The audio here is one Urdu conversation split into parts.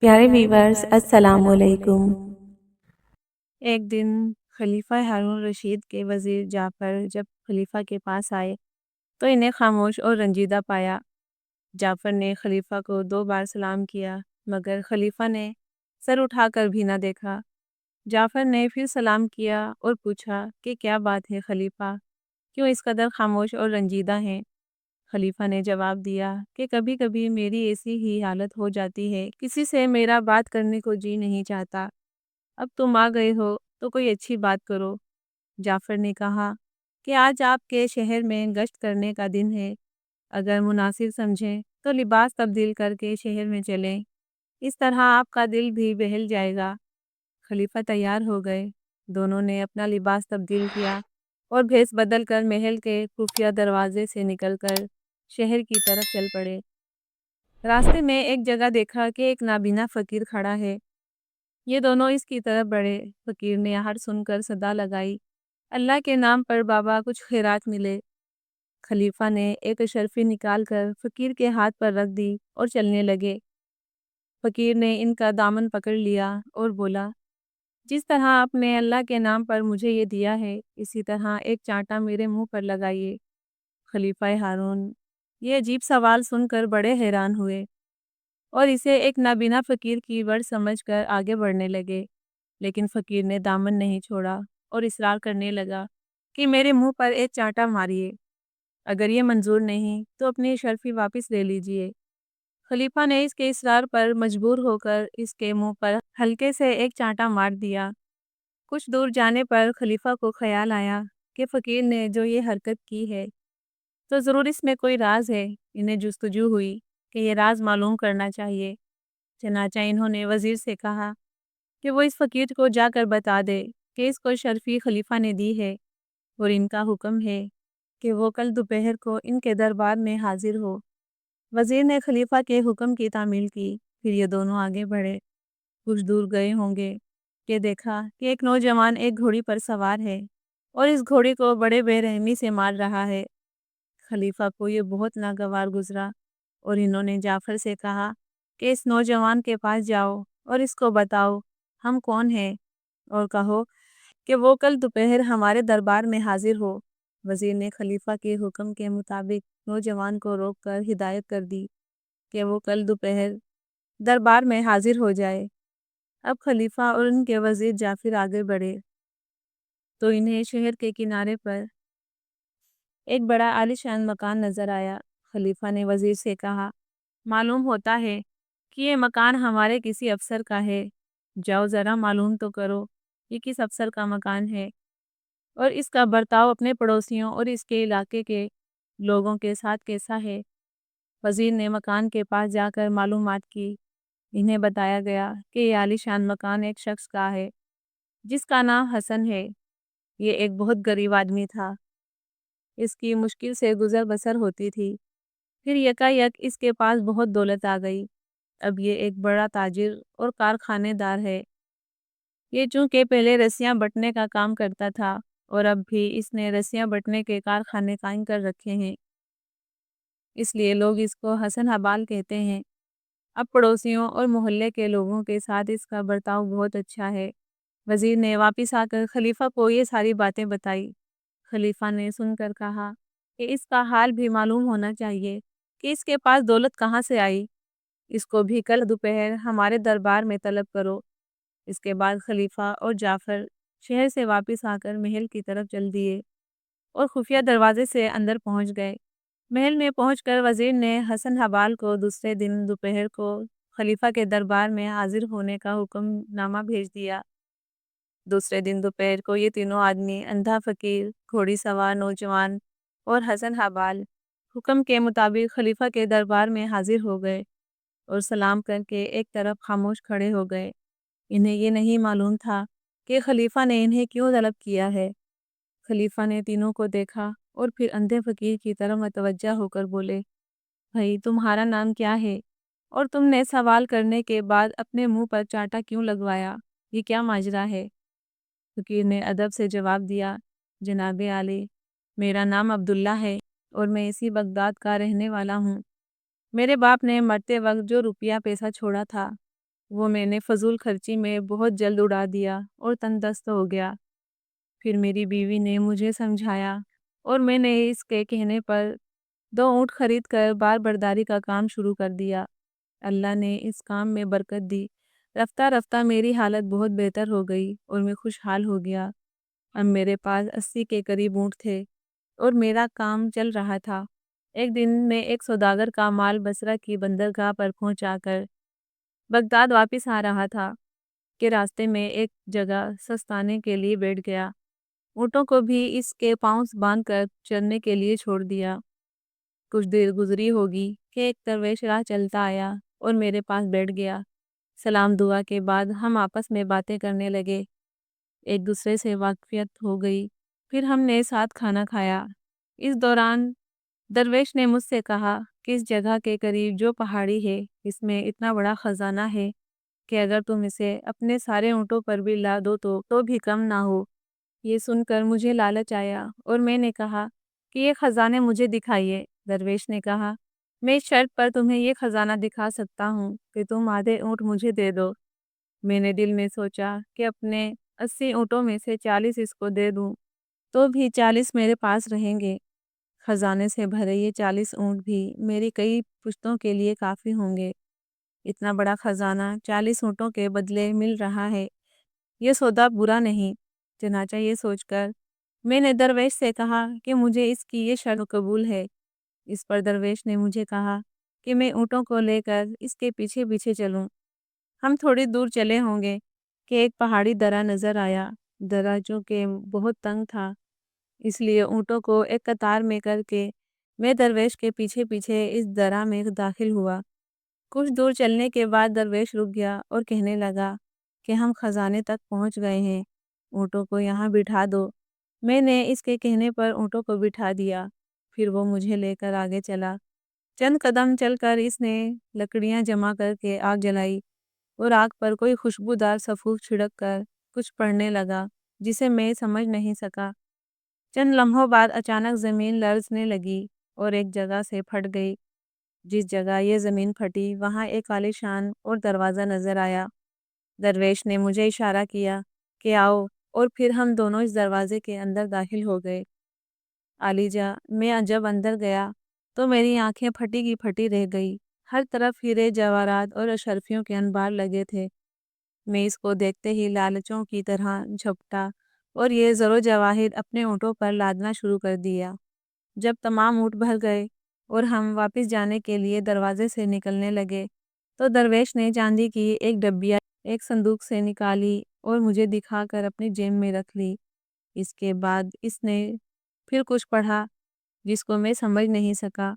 پیارے ویورز السلام علیکم۔ ایک دن خلیفہ ہارون رشید کے وزیر جعفر جب خلیفہ کے پاس آئے تو انہیں خاموش اور رنجیدہ پایا۔ جعفر نے خلیفہ کو 2 بار سلام کیا مگر خلیفہ نے سر اٹھا کر بھی نہ دیکھا۔ جعفر نے پھر سلام کیا اور پوچھا کہ کیا بات ہے خلیفہ، کیوں اس قدر خاموش اور رنجیدہ ہیں؟ خلیفہ نے جواب دیا کہ کبھی کبھی میری ایسی ہی حالت ہو جاتی ہے، کسی سے میرا بات کرنے کو جی نہیں چاہتا۔ اب تم آ گئے ہو تو کوئی اچھی بات کرو۔ جعفر نے کہا کہ آج آپ کے شہر میں گشت کرنے کا دن ہے، اگر مناسب سمجھیں تو لباس تبدیل کر کے شہر میں چلیں، اس طرح آپ کا دل بھی بہل جائے گا۔ خلیفہ تیار ہو گئے، دونوں نے اپنا لباس تبدیل کیا اور بھیس بدل کر محل کے خفیہ دروازے سے نکل کر شہر کی طرف چل پڑے۔ راستے میں ایک جگہ دیکھا کہ ایک نابینا فقیر کھڑا ہے۔ یہ دونوں اس کی طرف بڑھے۔ فقیر نے آہٹ سن کر صدا لگائی، اللہ کے نام پر بابا کچھ خیرات ملے۔ خلیفہ نے ایک اشرفی نکال کر فقیر کے ہاتھ پر رکھ دی اور چلنے لگے۔ فقیر نے ان کا دامن پکڑ لیا اور بولا، جس طرح آپ نے اللہ کے نام پر مجھے یہ دیا ہے، اسی طرح ایک چانٹا میرے منہ پر لگائیے۔ خلیفہ ہارون یہ عجیب سوال سن کر بڑے حیران ہوئے اور اسے ایک نابینا فقیر کی ورد سمجھ کر آگے بڑھنے لگے، لیکن فقیر نے دامن نہیں چھوڑا اور اصرار کرنے لگا کہ میرے منہ پر ایک چانٹا ماریے، اگر یہ منظور نہیں تو اپنی شرفی واپس لے لیجئے۔ خلیفہ نے اس کے اصرار پر مجبور ہو کر اس کے منہ پر ہلکے سے ایک چانٹا مار دیا۔ کچھ دور جانے پر خلیفہ کو خیال آیا کہ فقیر نے جو یہ حرکت کی ہے تو ضرور اس میں کوئی راز ہے۔ انہیں جستجو ہوئی کہ یہ راز معلوم کرنا چاہیے۔ چنانچہ انہوں نے وزیر سے کہا کہ وہ اس فقیر کو جا کر بتا دے کہ اس کو شرفی خلیفہ نے دی ہے اور ان کا حکم ہے کہ وہ کل دوپہر کو ان کے دربار میں حاضر ہو۔ وزیر نے خلیفہ کے حکم کی تعمیل کی، پھر یہ دونوں آگے بڑھے۔ کچھ دور گئے ہوں گے کہ دیکھا کہ ایک نوجوان ایک گھوڑی پر سوار ہے اور اس گھوڑی کو بڑے بے رحمی سے مار رہا ہے۔ خلیفہ کو یہ بہت ناگوار گزرا اور انہوں نے جعفر سے کہا کہ اس نوجوان کے پاس جاؤ اور اس کو بتاؤ ہم کون ہیں، اور کہو کہ وہ کل دوپہر ہمارے دربار میں حاضر ہو۔ وزیر نے خلیفہ کے حکم کے مطابق نوجوان کو روک کر ہدایت کر دی کہ وہ کل دوپہر دربار میں حاضر ہو جائے۔ اب خلیفہ اور ان کے وزیر جعفر آگے بڑھے تو انہیں شہر کے کنارے پر ایک بڑا عالیشان مکان نظر آیا۔ خلیفہ نے وزیر سے کہا، معلوم ہوتا ہے کہ یہ مکان ہمارے کسی افسر کا ہے، جاؤ ذرا معلوم تو کرو یہ کس افسر کا مکان ہے اور اس کا برتاؤ اپنے پڑوسیوں اور اس کے علاقے کے لوگوں کے ساتھ کیسا ہے۔ وزیر نے مکان کے پاس جا کر معلومات کی۔ انہیں بتایا گیا کہ یہ عالیشان مکان ایک شخص کا ہے جس کا نام حسن ہے۔ یہ ایک بہت غریب آدمی تھا، اس کی مشکل سے گزر بسر ہوتی تھی، پھر یکا یک اس کے پاس بہت دولت آ گئی۔ اب یہ ایک بڑا تاجر اور کارخانے دار ہے۔ یہ چونکہ پہلے رسیاں بٹنے کا کام کرتا تھا اور اب بھی اس نے رسیاں بٹنے کے کارخانے قائم کر رکھے ہیں، اس لیے لوگ اس کو حسن حبال کہتے ہیں۔ اب پڑوسیوں اور محلے کے لوگوں کے ساتھ اس کا برتاؤ بہت اچھا ہے۔ وزیر نے واپس آ کر خلیفہ کو یہ ساری باتیں بتائی۔ خلیفہ نے سن کر کہا کہ اس کا حال بھی معلوم ہونا چاہیے کہ اس کے پاس دولت کہاں سے آئی، اس کو بھی کل دوپہر ہمارے دربار میں طلب کرو۔ اس کے بعد خلیفہ اور جعفر شہر سے واپس آ کر محل کی طرف چل دیے اور خفیہ دروازے سے اندر پہنچ گئے۔ محل میں پہنچ کر وزیر نے حسن حبال کو دوسرے دن دوپہر کو خلیفہ کے دربار میں حاضر ہونے کا حکم نامہ بھیج دیا۔ دوسرے دن دوپہر کو یہ تینوں آدمی، اندھا فقیر، گھوڑی سوار نوجوان اور حسن حبال، حکم کے مطابق خلیفہ کے دربار میں حاضر ہو گئے اور سلام کر کے ایک طرف خاموش کھڑے ہو گئے۔ انہیں یہ نہیں معلوم تھا کہ خلیفہ نے انہیں کیوں طلب کیا ہے۔ خلیفہ نے تینوں کو دیکھا اور پھر اندھے فقیر کی طرف متوجہ ہو کر بولے، بھائی تمہارا نام کیا ہے اور تم نے سوال کرنے کے بعد اپنے منہ پر چانٹا کیوں لگوایا، یہ کیا ماجرا ہے؟ فقیر نے ادب سے جواب دیا، جناب عالی، میرا نام عبداللہ ہے اور میں اسی بغداد کا رہنے والا ہوں۔ میرے باپ نے مرتے وقت جو روپیہ پیسہ چھوڑا تھا وہ میں نے فضول خرچی میں بہت جلد اڑا دیا اور تندرست ہو گیا۔ پھر میری بیوی نے مجھے سمجھایا اور میں نے اس کے کہنے پر 2 اونٹ خرید کر بار برداری کا کام شروع کر دیا۔ اللہ نے اس کام میں برکت دی۔ رفتہ رفتہ میری حالت بہت بہتر ہو گئی اور میں خوشحال ہو گیا۔ اب میرے پاس 80 کے قریب اونٹ تھے اور میرا کام چل رہا تھا۔ ایک دن میں ایک سوداگر کا مال بصرہ کی بندرگاہ پر پہنچا کر بغداد واپس آ رہا تھا کہ راستے میں ایک جگہ سستانے کے لیے بیٹھ گیا۔ اونٹوں کو بھی اس کے پاؤں باندھ کر چرنے کے لیے چھوڑ دیا۔ کچھ دیر گزری ہوگی کہ ایک درویش راہ چلتا آیا اور میرے پاس بیٹھ گیا۔ سلام دعا کے بعد ہم آپس میں باتیں کرنے لگے۔ ایک دوسرے سے واقفیت ہو گئی۔ پھر ہم نے ساتھ کھانا کھایا۔ اس دوران درویش نے مجھ سے کہا کہ اس جگہ کے قریب جو پہاڑی ہے اس میں اتنا بڑا خزانہ ہے کہ اگر تم اسے اپنے سارے اونٹوں پر بھی لا دو تو بھی کم نہ ہو۔ یہ سن کر مجھے لالچ آیا اور میں نے کہا کہ یہ خزانے مجھے دکھائیے۔ درویش نے کہا میں اس شرط پر تمہیں یہ خزانہ دکھا سکتا ہوں کہ تم آدھے اونٹ مجھے دے دو۔ میں نے دل میں سوچا کہ اپنے 80 اونٹوں میں سے 40 اس کو دے دوں تو بھی 40 میرے پاس رہیں گے۔ خزانے سے بھرے یہ 40 اونٹ بھی میری کئی پشتوں کے لیے کافی ہوں گے۔ اتنا بڑا خزانہ 40 اونٹوں کے بدلے مل رہا ہے، یہ سودا برا نہیں۔ چنانچہ یہ سوچ کر میں نے درویش سے کہا کہ مجھے اس کی یہ شرط قبول ہے۔ اس پر درویش نے مجھے کہا کہ میں اونٹوں کو لے کر اس کے پیچھے پیچھے چلوں۔ ہم تھوڑی دور چلے ہوں گے کہ ایک پہاڑی درہ نظر آیا۔ درہ جو کہ بہت تنگ تھا، اس لیے اونٹوں کو ایک قطار میں کر کے میں درویش کے پیچھے پیچھے اس درہ میں داخل ہوا۔ کچھ دور چلنے کے بعد درویش رک گیا اور کہنے لگا کہ ہم خزانے تک پہنچ گئے ہیں، اونٹوں کو یہاں بٹھا دو۔ میں نے اس کے کہنے پر اونٹوں کو بٹھا دیا۔ پھر وہ مجھے لے کر آگے چلا۔ چند قدم چل کر اس نے لکڑیاں جمع کر کے آگ جلائی اور آگ پر کوئی خوشبودار سفوف چھڑک کر کچھ پڑھنے لگا جسے میں سمجھ نہیں سکا۔ چند لمحوں بعد اچانک زمین لرزنے لگی اور ایک جگہ سے پھٹ گئی۔ جس جگہ یہ زمین پھٹی وہاں ایک عالیشان اور دروازہ نظر آیا۔ درویش نے مجھے اشارہ کیا کہ آؤ اور پھر ہم دونوں اس دروازے کے اندر داخل ہو گئے۔ عالیجا میں جب اندر گیا تو میری آنکھیں پھٹی کی پھٹی رہ گئی۔ ہر طرف ہیرے جواہرات اور اشرفیوں کے انبار لگے تھے۔ میں اس کو دیکھتے ہی لالچوں کی طرح جھپٹا اور یہ زر و جواہر اپنے اونٹوں پر لادنا شروع کر دیا۔ جب تمام اونٹ بھر گئے اور ہم واپس جانے کے لیے دروازے سے نکلنے لگے تو درویش نے چاندی کی ایک ڈبیا ایک صندوق سے نکالی اور مجھے دکھا کر اپنی جیب میں رکھ لی۔ اس کے بعد اس نے پھر کچھ پڑھا جس کو میں سمجھ نہیں سکا۔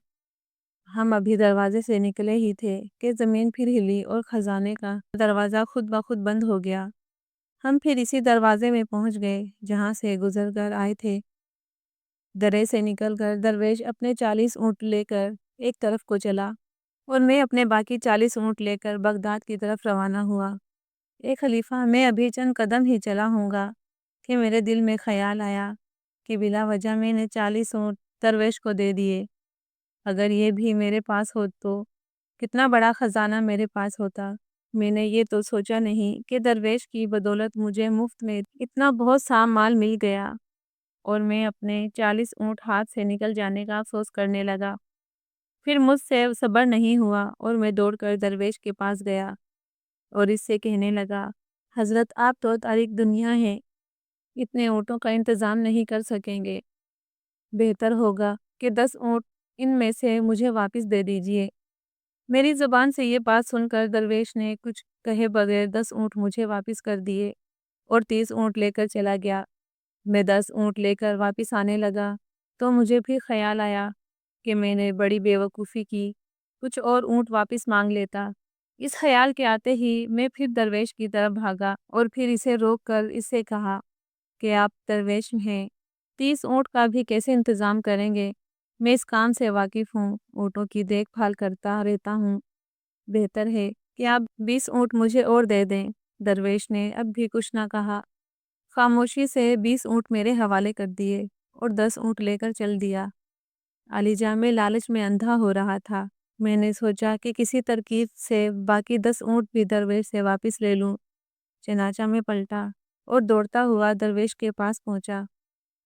ہم ابھی دروازے سے نکلے ہی تھے کہ زمین پھر ہلی اور خزانے کا دروازہ خود بخود بند ہو گیا۔ ہم پھر اسی دروازے میں پہنچ گئے جہاں سے گزر کر آئے تھے۔ درے سے نکل کر درویش اپنے 40 اونٹ لے کر ایک طرف کو چلا اور میں اپنے باقی 40 اونٹ لے کر بغداد کی طرف روانہ ہوا۔ اے خلیفہ، میں ابھی چند قدم ہی چلا ہوں گا کہ میرے دل میں خیال آیا کہ بلا وجہ میں نے 40 اونٹ درویش کو دے دیے۔ اگر یہ بھی میرے پاس ہو تو کتنا بڑا خزانہ میرے پاس ہوتا۔ میں نے یہ تو سوچا نہیں کہ درویش کی بدولت مجھے مفت میں اتنا بہت سا مال مل گیا، اور میں اپنے 40 اونٹ ہاتھ سے نکل جانے کا افسوس کرنے لگا۔ پھر مجھ سے صبر نہیں ہوا اور میں دوڑ کر درویش کے پاس گیا اور اس سے کہنے لگا، حضرت آپ تو تاریک دنیا ہیں، اتنے اونٹوں کا انتظام نہیں کر سکیں گے۔ بہتر ہوگا کہ 10 اونٹ ان میں سے مجھے واپس دے دیجئے۔ میری زبان سے یہ بات سن کر درویش نے کچھ کہے بغیر 10 اونٹ مجھے واپس کر دیے اور 30 اونٹ لے کر چلا گیا۔ میں 10 اونٹ لے کر واپس آنے لگا تو مجھے بھی خیال آیا کہ میں نے بڑی بے وقوفی کی، کچھ اور اونٹ واپس مانگ لیتا۔ اس خیال کے آتے ہی میں پھر درویش کی طرف بھاگا اور پھر اسے روک کر اس سے کہا کہ آپ درویش ہیں، 30 اونٹ کا بھی کیسے انتظام کریں گے؟ میں اس کام سے واقف ہوں، اونٹوں کی دیکھ بھال کرتا رہتا ہوں، بہتر ہے کہ آپ 20 اونٹ مجھے اور دے دیں۔ درویش نے اب بھی کچھ نہ کہا، خاموشی سے 20 اونٹ میرے حوالے کر دیے اور 10 اونٹ لے کر چل دیا۔ عالیجا میں لالچ میں اندھا ہو رہا تھا۔ میں نے سوچا کہ کسی ترکیب سے باقی 10 اونٹ بھی درویش سے واپس لے لوں۔ چنانچہ میں پلٹا اور دوڑتا ہوا درویش کے پاس پہنچا۔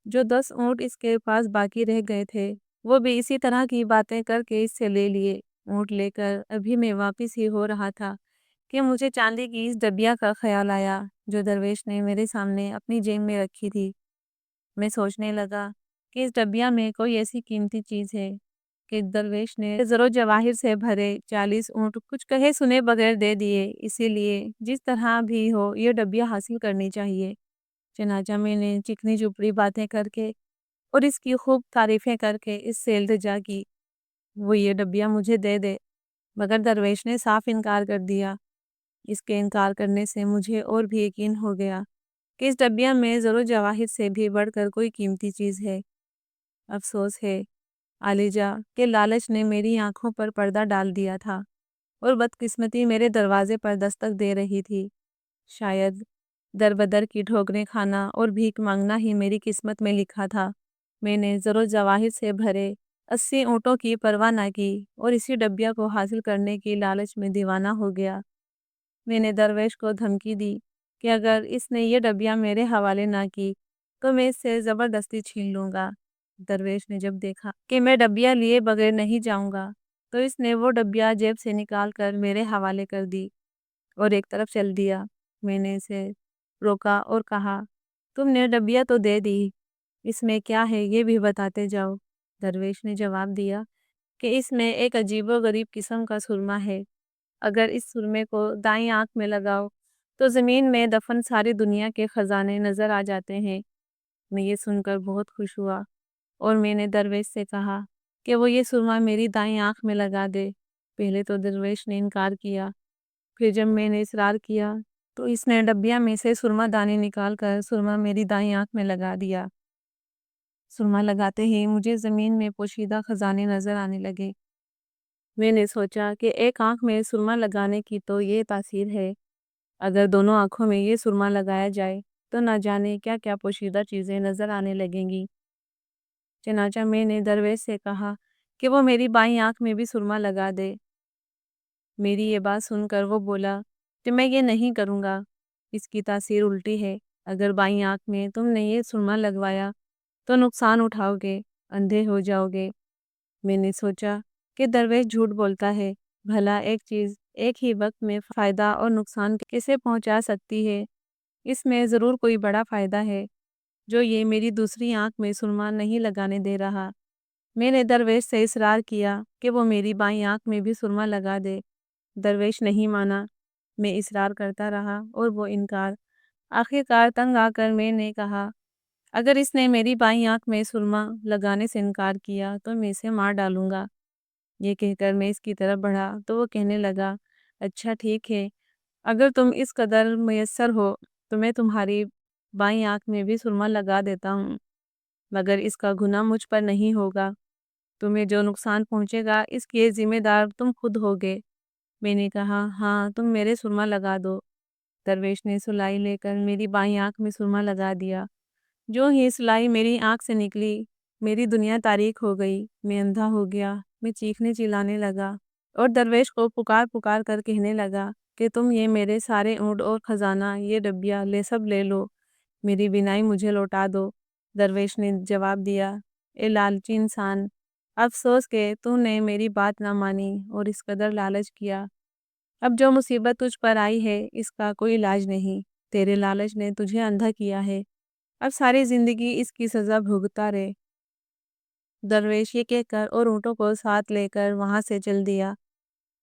جو 10 اونٹ اس کے پاس باقی رہ گئے تھے وہ بھی اسی طرح کی باتیں کر کے اس سے لے لیے۔ اونٹ لے کر ابھی میں واپس ہی ہو رہا تھا کہ مجھے چاندی کی اس ڈبیا کا خیال آیا جو درویش نے میرے سامنے اپنی جیب میں رکھی تھی۔ میں سوچنے لگا کہ اس ڈبیا میں کوئی ایسی قیمتی چیز ہے کہ درویش نے زر و جواہر سے بھرے 40 اونٹ کچھ کہے سنے بغیر دے دیے، اسی لیے جس طرح بھی ہو یہ ڈبیا حاصل کرنی چاہیے۔ چنانچہ میں نے چکنی چپڑی باتیں کر کے اور اس کی خوب تعریفیں کر کے اس سے التجا کی وہ یہ ڈبیا مجھے دے دے، مگر درویش نے صاف انکار کر دیا۔ اس کے انکار کرنے سے مجھے اور بھی یقین ہو گیا کہ اس ڈبیا میں زر و جواہر سے بھی بڑھ کر کوئی قیمتی چیز ہے۔ افسوس ہے عالیجا کہ لالچ نے میری آنکھوں پر پردہ ڈال دیا تھا اور بدقسمتی میرے دروازے پر دستک دے رہی تھی۔ شاید در بدر کی ٹھوکریں کھانا اور بھیک مانگنا ہی میری قسمت میں لکھا تھا۔ میں نے زر و جواہر سے بھرے 80 اونٹوں کی پرواہ نہ کی اور اسی ڈبیا کو حاصل کرنے کی لالچ میں دیوانہ ہو گیا۔ میں نے درویش کو دھمکی دی کہ اگر اس نے یہ ڈبیا میرے حوالے نہ کی تو میں اس سے زبردستی چھین لوں گا۔ درویش نے جب دیکھا کہ میں ڈبیا لیے بغیر نہیں جاؤں گا تو اس نے وہ ڈبیا جیب سے نکال کر میرے حوالے کر دی اور ایک طرف چل دیا۔ میں نے اسے روکا اور کہا، تم نے ڈبیا تو دے دی، اس میں کیا ہے یہ بھی بتاتے جاؤ۔ درویش نے جواب دیا کہ اس میں ایک عجیب و غریب قسم کا سرما ہے، اگر اس سرمے کو دائیں آنکھ میں لگاؤ تو زمین میں دفن ساری دنیا کے خزانے نظر آ جاتے ہیں۔ میں یہ سن کر بہت خوش ہوا اور میں نے درویش سے کہا کہ وہ یہ سرما میری دائیں آنکھ میں لگا دے۔ پہلے تو درویش نے انکار کیا، پھر جب میں نے اصرار کیا تو اس نے ڈبیا میں سے سرما دانی نکال کر سرما میری دائیں آنکھ میں لگا دیا۔ سرما لگاتے ہی مجھے زمین میں پوشیدہ خزانے نظر آنے لگے۔ میں نے سوچا کہ ایک آنکھ میں سرما لگانے کی تو یہ تاثیر ہے، اگر دونوں آنکھوں میں یہ سرما لگایا جائے تو نہ جانے کیا کیا پوشیدہ چیزیں نظر آنے لگیں گی۔ چنانچہ میں نے درویش سے کہا کہ وہ میری بائیں آنکھ میں بھی سرما لگا دے۔ میری یہ بات سن کر وہ بولا کہ میں یہ نہیں کروں گا، اس کی تاثیر الٹی ہے، اگر بائیں آنکھ میں تم نے یہ سرما لگوایا تو نقصان اٹھاؤ گے، اندھے ہو جاؤ گے۔ میں نے سوچا کہ درویش جھوٹ بولتا ہے، بھلا ایک چیز ایک ہی وقت میں فائدہ اور نقصان کیسے پہنچا سکتی ہے؟ اس میں ضرور کوئی بڑا فائدہ ہے جو یہ میری دوسری آنکھ میں سرما نہیں لگانے دے رہا۔ میں نے درویش سے اصرار کیا کہ وہ میری بائیں آنکھ میں بھی سرما لگا دے۔ درویش نہیں مانا، میں اصرار کرتا رہا اور وہ انکار۔ آخر کار تنگ آ کر میں نے کہا، اگر اس نے میری بائیں آنکھ میں سرما لگانے سے انکار کیا تو میں اسے مار ڈالوں گا۔ یہ کہہ کر میں اس کی طرف بڑھا تو وہ کہنے لگا، اچھا ٹھیک ہے، اگر تم اس قدر میسر ہو تو میں تمہاری بائیں آنکھ میں بھی سرما لگا دیتا ہوں، مگر اس کا گناہ مجھ پر نہیں ہوگا، تمہیں جو نقصان پہنچے گا اس کے ذمہ دار تم خود ہوگے۔ میں نے کہا، ہاں تم میرے سرما لگا دو۔ درویش نے سلائی لے کر میری بائیں آنکھ میں سرما لگا دیا۔ جو ہی سلائی میری آنکھ سے نکلی میری دنیا تاریک ہو گئی، میں اندھا ہو گیا، میں چیخنے چلانے لگا اور درویش کو پکار پکار کر کہنے لگا کہ تم یہ میرے سارے اونٹ اور خزانہ یہ ڈبیا سب لے لو، میری بینائی مجھے لوٹا دو۔ درویش نے جواب دیا، اے لالچی انسان، افسوس کہ تو نے میری بات نہ مانی اور اس قدر لالچ کیا۔ اب جو مصیبت تجھ پر آئی ہے اس کا کوئی علاج نہیں، تیرے لالچ نے تجھے اندھا کیا ہے، اب ساری زندگی اس کی سزا بھگتتا رہے۔ درویش یہ کہہ کر اور اونٹوں کو ساتھ لے کر وہاں سے چل دیا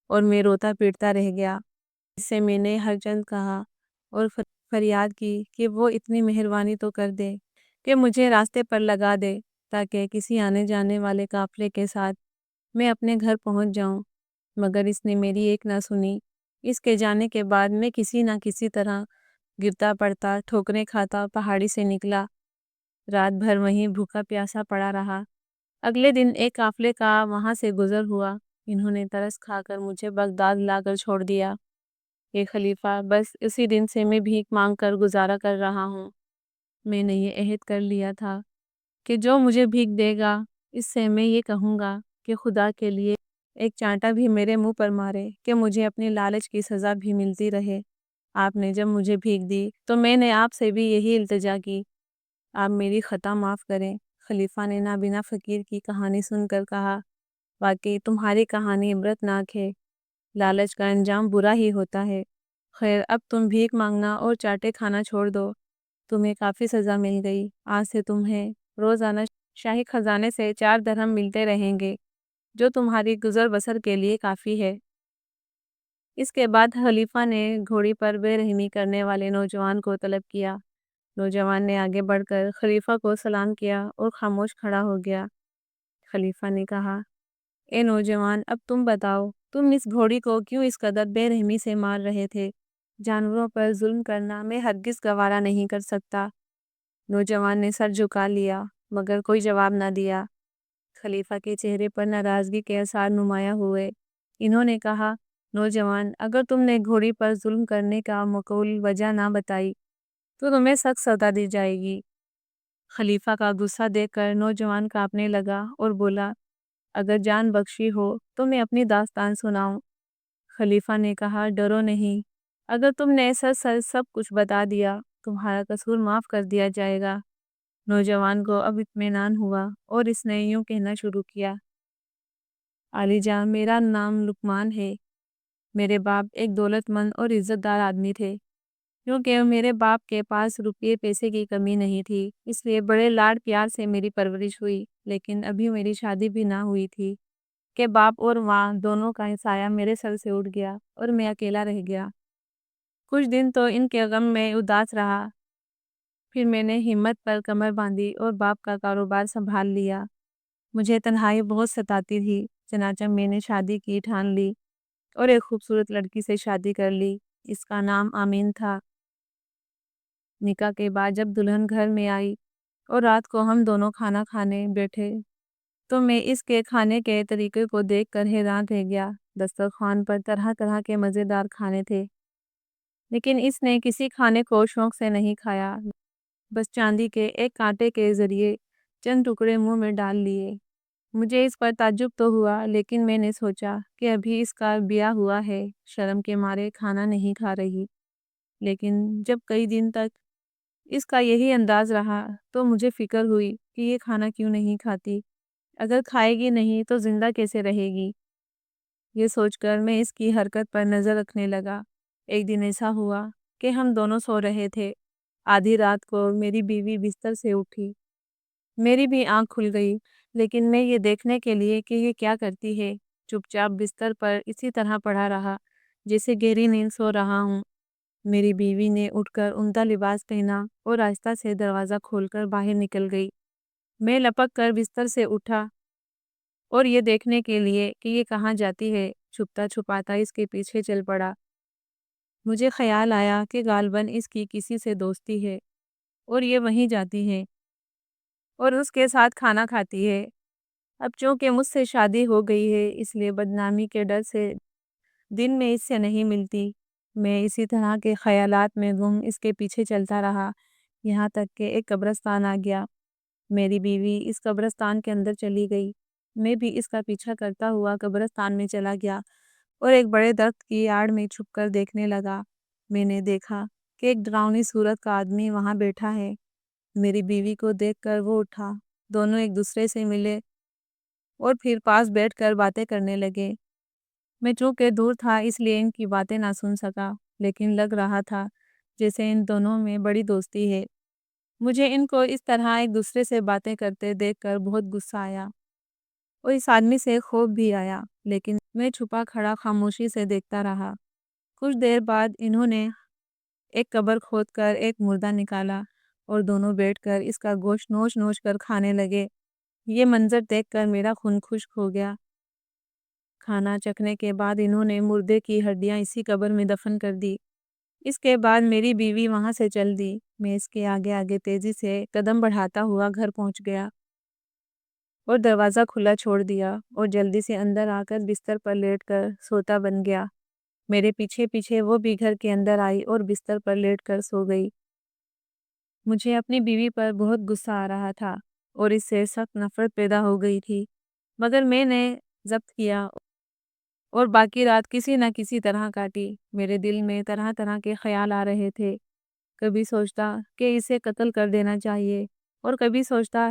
اور میں روتا پیٹتا رہ گیا۔ اس سے میں نے ہر چند کہا اور فریاد کی کہ وہ اتنی مہربانی تو کر دے کہ مجھے راستے پر لگا دے تاکہ کسی آنے جانے والے قافلے کے ساتھ میں اپنے گھر پہنچ جاؤں، مگر اس نے میری ایک نہ سنی۔ اس کے جانے کے بعد میں کسی نہ کسی طرح گرتا پڑتا ٹھوکریں کھاتا پہاڑی سے نکلا، رات بھر وہیں بھوکا پیاسا پڑا رہا۔ اگلے دن ایک قافلے کا وہاں سے گزر ہوا، انہوں نے ترس کھا کر مجھے بغداد لا کر چھوڑ دیا۔ یہ خلیفہ، بس اسی دن سے میں بھیک مانگ کر گزارا کر رہا ہوں۔ میں نے یہ عہد کر لیا تھا کہ جو مجھے بھیک دے گا اس سے میں یہ کہوں گا کہ خدا کے لیے ایک چانٹا بھی میرے منہ پر مارے کہ مجھے اپنی لالچ کی سزا بھی ملتی رہے۔ آپ نے جب مجھے بھیک دی تو میں نے آپ سے بھی یہی التجا کی، آپ میری خطا معاف کریں۔ خلیفہ نے نابینا فقیر کی کہانی سن کر کہا، واقعی تمہاری کہانی عبرتناک ہے، لالچ کا انجام برا ہی ہوتا ہے۔ خیر اب تم بھیک مانگنا اور چاٹے کھانا چھوڑ دو، تمہیں کافی سزا مل گئی۔ آج سے تمہیں روزانہ شاہی خزانے سے 4 درہم ملتے رہیں گے، جو تمہاری گزر بسر کے لیے کافی ہے۔ اس کے بعد خلیفہ نے گھوڑی پر بے رحمی کرنے والے نوجوان کو طلب کیا۔ نوجوان نے آگے بڑھ کر خلیفہ کو سلام کیا اور خاموش کھڑا ہو گیا۔ خلیفہ نے کہا، اے نوجوان، اب تم بتاؤ، تم اس گھوڑی کو کیوں اس قدر بے رحمی سے مار رہے تھے؟ جانوروں پر ظلم کرنا میں ہرگز گوارا نہیں کر سکتا۔ نوجوان نے سر جھکا لیا مگر کوئی جواب نہ دیا۔ خلیفہ کے چہرے پر ناراضگی کے آثار نمایاں ہوئے۔ انہوں نے کہا، نوجوان، اگر تم نے گھوڑی پر ظلم کرنے کا معقول وجہ نہ بتائی تو تمہیں سخت سزا دی جائے گی۔ خلیفہ کا غصہ دیکھ کر نوجوان کانپنے لگا اور بولا، اگر جان بخشی ہو تو میں اپنی داستان سناؤں۔ خلیفہ نے کہا، ڈرو نہیں، اگر تم نے سب کچھ بتا دیا تمہارا قصور معاف کر دیا جائے گا۔ نوجوان کو اب اطمینان ہوا اور اس نے یوں کہنا شروع کیا، عالی جان، میرا نام لقمان ہے۔ میرے باپ ایک دولت مند اور عزت دار آدمی تھے۔ کیونکہ میرے باپ کے پاس روپے پیسے کی کمی نہیں تھی، اس لیے بڑے لاڈ پیار سے میری پرورش ہوئی۔ لیکن ابھی میری شادی بھی نہ ہوئی تھی کہ باپ اور ماں دونوں کا سایہ میرے سر سے اٹھ گیا اور میں اکیلا رہ گیا۔ کچھ دن تو ان کے غم میں اداس رہا، پھر میں نے ہمت پر کمر باندھی اور باپ کا کاروبار سنبھال لیا۔ مجھے تنہائی بہت ستاتی تھی، چنانچہ میں نے شادی کی ٹھان لی اور ایک خوبصورت لڑکی سے شادی کر لی۔ اس کا نام آمین تھا۔ نکاح کے بعد جب دلہن گھر میں آئی اور رات کو ہم دونوں کھانا کھانے بیٹھے تو میں اس کے کھانے کے طریقے کو دیکھ کر حیران رہ گیا۔ دسترخوان پر طرح طرح کے مزیدار کھانے تھے، لیکن اس نے کسی کھانے کو شوق سے نہیں کھایا، بس چاندی کے ایک کانٹے کے ذریعے چند ٹکڑے منہ میں ڈال لیے۔ مجھے اس پر تعجب تو ہوا، لیکن میں نے سوچا کہ ابھی اس کا بیاہ ہوا ہے، شرم کے مارے کھانا نہیں کھا رہی۔ لیکن جب کئی دن تک اس کا یہی انداز رہا تو مجھے فکر ہوئی کہ یہ کھانا کیوں نہیں کھاتی، اگر کھائے گی نہیں تو زندہ کیسے رہے گی۔ یہ سوچ کر میں اس کی حرکت پر نظر رکھنے لگا۔ ایک دن ایسا ہوا کہ ہم دونوں سو رہے تھے، آدھی رات کو میری بیوی بستر سے اٹھی، میری بھی آنکھ کھل گئی، لیکن میں یہ دیکھنے کے لیے کہ یہ کیا کرتی ہے چپ چاپ بستر پر اسی طرح پڑا رہا جیسے گہری نیند سو رہا ہوں۔ میری بیوی نے اٹھ کر عمدہ لباس پہنا اور آہستہ سے دروازہ کھول کر باہر نکل گئی۔ میں لپک کر بستر سے اٹھا اور یہ دیکھنے کے لیے کہ یہ کہاں جاتی ہے چھپتا چھپاتا اس کے پیچھے چل پڑا۔ مجھے خیال آیا کہ غالباً اس کی کسی سے دوستی ہے اور یہ وہیں جاتی ہے اور اس کے ساتھ کھانا کھاتی ہے۔ اب چونکہ مجھ سے شادی ہو گئی ہے اس لیے بدنامی کے ڈر سے دن میں اس سے نہیں ملتی۔ میں اسی طرح کے خیالات میں گم اس کے پیچھے چلتا رہا، یہاں تک کہ ایک قبرستان آ گیا۔ میری بیوی اس قبرستان کے اندر چلی گئی، میں بھی اس کا پیچھا کرتا ہوا قبرستان میں چلا گیا اور ایک بڑے درخت کی آڑ میں چھپ کر دیکھنے لگا۔ میں نے دیکھا کہ ایک ڈراؤنی صورت کا آدمی وہاں بیٹھا ہے۔ میری بیوی کو دیکھ کر وہ اٹھا، دونوں ایک دوسرے سے ملے اور پھر پاس بیٹھ کر باتیں کرنے لگے۔ میں چونکہ دور تھا اس لیے ان کی باتیں نہ سن سکا، لیکن لگ رہا تھا جیسے ان دونوں میں بڑی دوستی ہے۔ مجھے ان کو اس طرح ایک دوسرے سے باتیں کرتے دیکھ کر بہت غصہ آیا اور اس آدمی سے خوف بھی آیا، لیکن میں چھپا کھڑا خاموشی سے دیکھتا رہا۔ کچھ دیر بعد انہوں نے ایک قبر کھود کر ایک مردہ نکالا اور دونوں بیٹھ کر اس کا گوشت نوچ نوچ کر کھانے لگے۔ یہ منظر دیکھ کر میرا خون خشک ہو گیا۔ کھانا چکھنے کے بعد انہوں نے مردے کی ہڈیاں اسی قبر میں دفن کر دی۔ اس کے بعد میری بیوی وہاں سے چل دی۔ میں اس کے آگے آگے تیزی سے قدم بڑھاتا ہوا گھر پہنچ گیا اور دروازہ کھلا چھوڑ دیا اور جلدی سے اندر آ کر بستر پر لیٹ کر سوتا بن گیا۔ میرے پیچھے پیچھے وہ بھی گھر کے اندر آئی اور بستر پر لیٹ کر سو گئی۔ مجھے اپنی بیوی پر بہت غصہ آ رہا تھا اور اس سے سخت نفرت پیدا ہو گئی تھی، مگر میں نے ضبط کیا اور باقی رات کسی نہ کسی طرح کاٹی۔ میرے دل میں طرح طرح کے خیال آ رہے تھے۔ کبھی سوچتا کہ اسے قتل کر دینا چاہیے اور کبھی سوچتا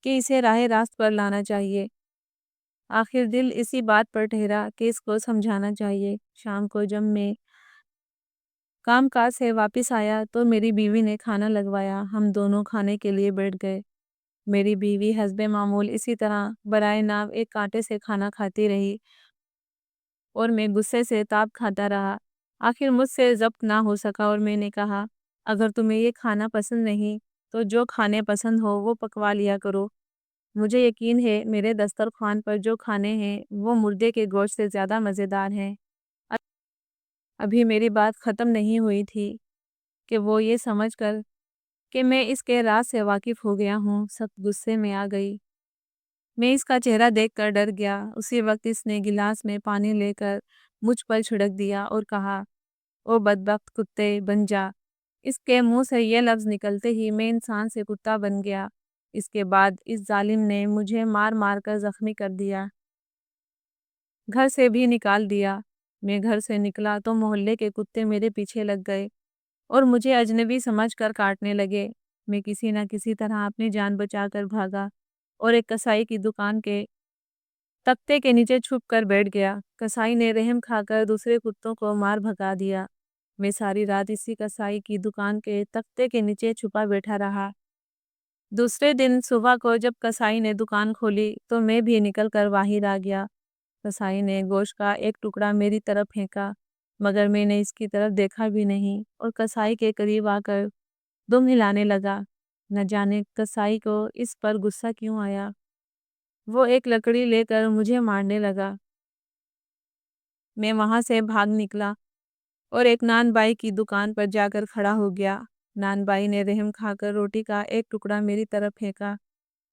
کہ اسے راہ راست پر لانا چاہیے۔ آخر دل اسی بات پر ٹھہرا کہ اس کو سمجھانا چاہیے۔ شام کو جب میں کام کاج سے واپس آیا تو میری بیوی نے کھانا لگوایا۔ ہم دونوں کھانے کے لیے بیٹھ گئے۔ میری بیوی حسب معمول اسی طرح برائے نام ایک کانٹے سے کھانا کھاتی رہی اور میں غصے سے تاب کھاتا رہا۔ آخر مجھ سے ضبط نہ ہو سکا اور میں نے کہا، اگر تمہیں یہ کھانا پسند نہیں تو جو کھانے پسند ہو وہ پکوا لیا کرو۔ مجھے یقین ہے میرے دسترخوان پر جو کھانے ہیں وہ مردے کے گوشت سے زیادہ مزیدار ہیں۔ ابھی میری بات ختم نہیں ہوئی تھی کہ وہ یہ سمجھ کر کہ میں اس کے راز سے واقف ہو گیا ہوں سخت غصے میں آ گئی۔ میں اس کا چہرہ دیکھ کر ڈر گیا۔ اسی وقت اس نے گلاس میں پانی لے کر مجھ پر چھڑک دیا اور کہا، او بدبخت کتے بن جا۔ اس کے منہ سے یہ لفظ نکلتے ہی میں انسان سے کتا بن گیا۔ اس کے بعد اس ظالم نے مجھے مار مار کر زخمی کر دیا، گھر سے بھی نکال دیا۔ میں گھر سے نکلا تو محلے کے کتے میرے پیچھے لگ گئے اور مجھے اجنبی سمجھ کر کاٹنے لگے۔ میں کسی نہ کسی طرح اپنی جان بچا کر بھاگا اور ایک کسائی کی دکان کے تختے کے نیچے چھپ کر بیٹھ گیا۔ کسائی نے رحم کھا کر دوسرے کتوں کو مار بھگا دیا۔ میں ساری رات اسی کسائی کی دکان کے تختے کے نیچے چھپا بیٹھا رہا۔ دوسرے دن صبح کو جب کسائی نے دکان کھولی تو میں بھی نکل کر باہر آ گیا۔ کسائی نے گوشت کا ایک ٹکڑا میری طرف پھینکا مگر میں نے اس کی طرف دیکھا بھی نہیں اور کسائی کے قریب آ کر دم ہلانے لگا۔ نہ جانے کسائی کو اس پر غصہ کیوں آیا۔ وہ ایک لکڑی لے کر مجھے مارنے لگا۔ میں وہاں سے بھاگ نکلا اور ایک نان بائی کی دکان پر جا کر کھڑا ہو گیا۔ نان بائی نے رحم کھا کر روٹی کا ایک ٹکڑا میری طرف پھینکا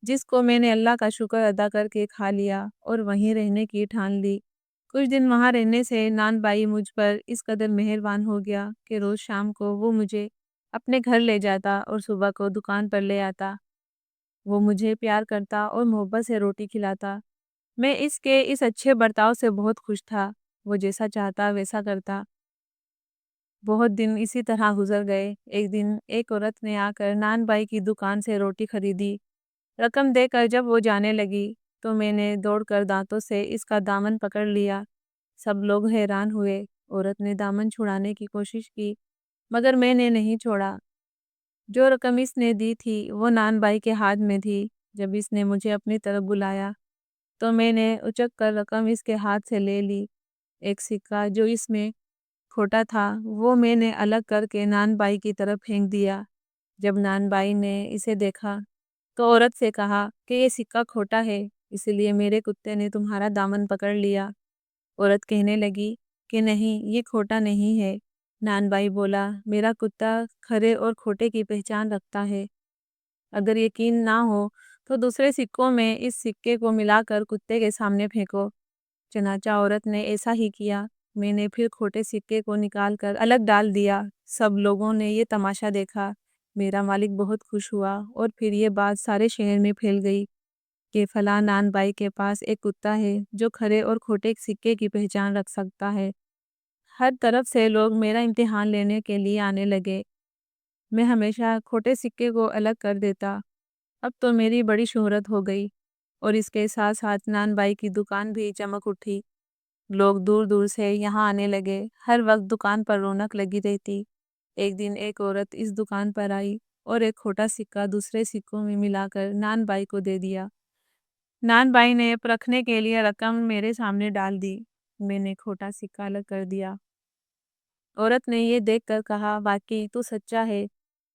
جس کو میں نے اللہ کا شکر ادا کر کے کھا لیا اور وہیں رہنے کی ٹھان لی۔ کچھ دن وہاں رہنے سے نان بائی مجھ پر اس قدر مہربان ہو گیا کہ روز شام کو وہ مجھے اپنے گھر لے جاتا اور صبح کو دکان پر لے آتا۔ وہ مجھے پیار کرتا اور محبت سے روٹی کھلاتا۔ میں اس کے اس اچھے برتاؤ سے بہت خوش تھا۔ وہ جیسا چاہتا ویسا کرتا۔ بہت دن اسی طرح گزر گئے۔ ایک دن ایک عورت نے آ کر نان بائی کی دکان سے روٹی خریدی۔ رقم دے کر جب وہ جانے لگی تو میں نے دوڑ کر دانتوں سے اس کا دامن پکڑ لیا۔ سب لوگ حیران ہوئے۔ عورت نے دامن چھڑانے کی کوشش کی مگر میں نے نہیں چھوڑا۔ جو رقم اس نے دی تھی وہ نان بائی کے ہاتھ میں تھی۔ جب اس نے مجھے اپنی طرف بلایا تو میں نے اچک کر رقم اس کے ہاتھ سے لے لی۔ ایک سکہ جو اس میں کھوٹا تھا وہ میں نے الگ کر کے نان بائی کی طرف پھینک دیا۔ جب نان بائی نے اسے دیکھا تو عورت سے کہا کہ یہ سکہ کھوٹا ہے اس لیے میرے کتے نے تمہارا دامن پکڑ لیا۔ عورت کہنے لگی کہ نہیں، یہ کھوٹا نہیں ہے۔ نان بائی بولا، میرا کتا کھرے اور کھوٹے کی پہچان رکھتا ہے۔ اگر یقین نہ ہو تو دوسرے سکوں میں اس سکے کو ملا کر کتے کے سامنے پھینکو۔ چنانچہ عورت نے ایسا ہی کیا۔ میں نے پھر کھوٹے سکے کو نکال کر الگ ڈال دیا۔ سب لوگوں نے یہ تماشا دیکھا۔ میرا مالک بہت خوش ہوا اور پھر یہ بات سارے شہر میں پھیل گئی کہ فلاں نان بائی کے پاس ایک کتا ہے جو کھرے اور کھوٹے سکے کی پہچان رکھ سکتا ہے۔ ہر طرف سے لوگ میرا امتحان لینے کے لیے آنے لگے۔ میں ہمیشہ کھوٹے سکے کو الگ کر دیتا۔ اب تو میری بڑی شہرت ہو گئی اور اس کے ساتھ ساتھ نان بائی کی دکان بھی چمک اٹھی۔ لوگ دور دور سے یہاں آنے لگے۔ ہر وقت دکان پر رونق لگی رہتی۔ ایک دن ایک عورت اس دکان پر آئی اور ایک کھوٹا سکہ دوسرے سکوں میں ملا کر نان بائی کو دے دیا۔ نان بائی نے پرکھنے کے لیے رقم میرے سامنے ڈال دی۔ میں نے کھوٹا سکہ الگ کر دیا۔ عورت نے یہ دیکھ کر کہا، واقعی تو سچا ہے۔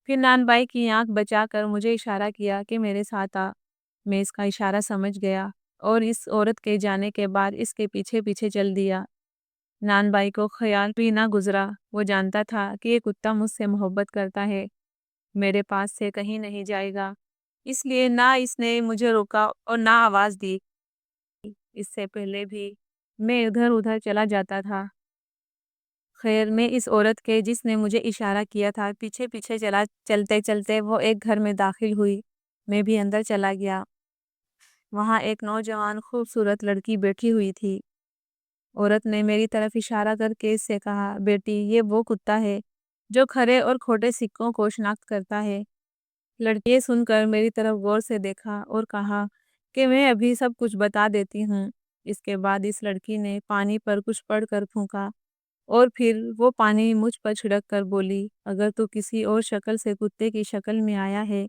پھر نان بائی کی آنکھ بچا کر مجھے اشارہ کیا کہ میرے ساتھ آ۔ میں اس کا اشارہ سمجھ گیا اور اس عورت کے جانے کے بعد اس کے پیچھے پیچھے چل دیا۔ نان بائی کو خیال بھی نہ گزرا۔ وہ جانتا تھا کہ یہ کتا مجھ سے محبت کرتا ہے، میرے پاس سے کہیں نہیں جائے گا، اس لیے نہ اس نے مجھے روکا اور نہ آواز دی۔ اس سے پہلے بھی میں ادھر ادھر چلا جاتا تھا۔ خیر میں اس عورت کے جس نے مجھے اشارہ کیا تھا پیچھے پیچھے چلتے چلتے وہ ایک گھر میں داخل ہوئی۔ میں بھی اندر چلا گیا۔ وہاں ایک نوجوان خوبصورت لڑکی بیٹھی ہوئی تھی۔ عورت نے میری طرف اشارہ کر کے اس سے کہا، بیٹی یہ وہ کتا ہے جو کھرے اور کھوٹے سکوں کو شناخت کرتا ہے۔ لڑکی یہ سن کر میری طرف غور سے دیکھا اور کہا کہ میں ابھی سب کچھ بتا دیتی ہوں۔ اس کے بعد اس لڑکی نے پانی پر کچھ پڑھ کر پھونکا اور پھر وہ پانی مجھ پر چھڑک کر بولی، اگر تو کسی اور شکل سے کتے کی شکل میں آیا ہے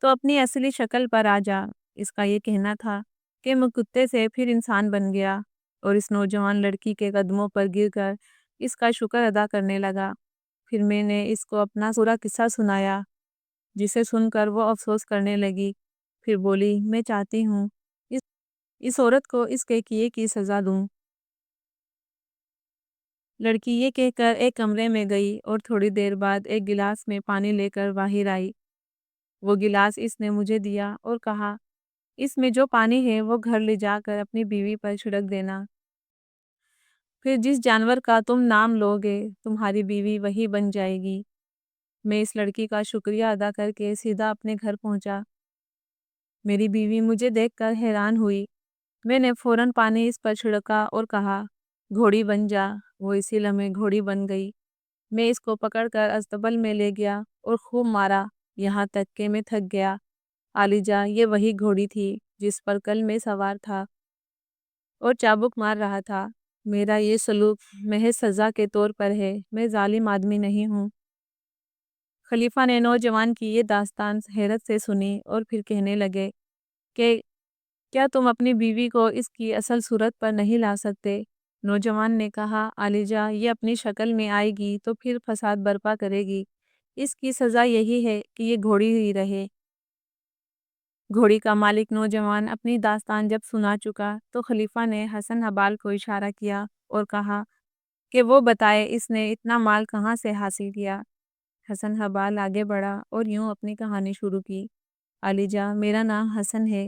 تو اپنی اصلی شکل پر آ جا۔ اس کا یہ کہنا تھا کہ میں کتے سے پھر انسان بن گیا اور اس نوجوان لڑکی کے قدموں پر گر کر اس کا شکر ادا کرنے لگا۔ پھر میں نے اس کو اپنا پورا قصہ سنایا، جسے سن کر وہ افسوس کرنے لگی۔ پھر بولی، میں چاہتی ہوں اس عورت کو اس کے کیے کی سزا دوں۔ لڑکی یہ کہہ کر ایک کمرے میں گئی اور تھوڑی دیر بعد ایک گلاس میں پانی لے کر باہر آئی۔ وہ گلاس اس نے مجھے دیا اور کہا، اس میں جو پانی ہے وہ گھر لے جا کر اپنی بیوی پر چھڑک دینا۔ پھر جس جانور کا تم نام لوگے تمہاری بیوی وہی بن جائے گی۔ میں اس لڑکی کا شکریہ ادا کر کے سیدھا اپنے گھر پہنچا۔ میری بیوی مجھے دیکھ کر حیران ہوئی۔ میں نے فوراً پانی اس پر چھڑکا اور کہا، گھوڑی بن جا۔ وہ اسی لمحے گھوڑی بن گئی۔ میں اس کو پکڑ کر استبل میں لے گیا اور خوب مارا، یہاں تک کہ میں تھک گیا۔ عالیجا یہ وہی گھوڑی تھی جس پر کل میں سوار تھا اور چابک مار رہا تھا۔ میرا یہ سلوک محض سزا کے طور پر ہے، میں ظالم آدمی نہیں ہوں۔ خلیفہ نے نوجوان کی یہ داستان حیرت سے سنی اور پھر کہنے لگے کہ کیا تم اپنی بیوی کو اس کی اصل صورت پر نہیں لا سکتے؟ نوجوان نے کہا، عالیجا یہ اپنی شکل میں آئے گی تو پھر فساد برپا کرے گی۔ اس کی سزا یہی ہے کہ یہ گھوڑی ہی رہے۔ گھوڑی کا مالک نوجوان اپنی داستان جب سنا چکا تو خلیفہ نے حسن حبال کو اشارہ کیا اور کہا کہ وہ بتائے اس نے اتنا مال کہاں سے حاصل کیا۔ حسن حبال آگے بڑھا اور یوں اپنی کہانی شروع کی، عالیجا میرا نام حسن ہے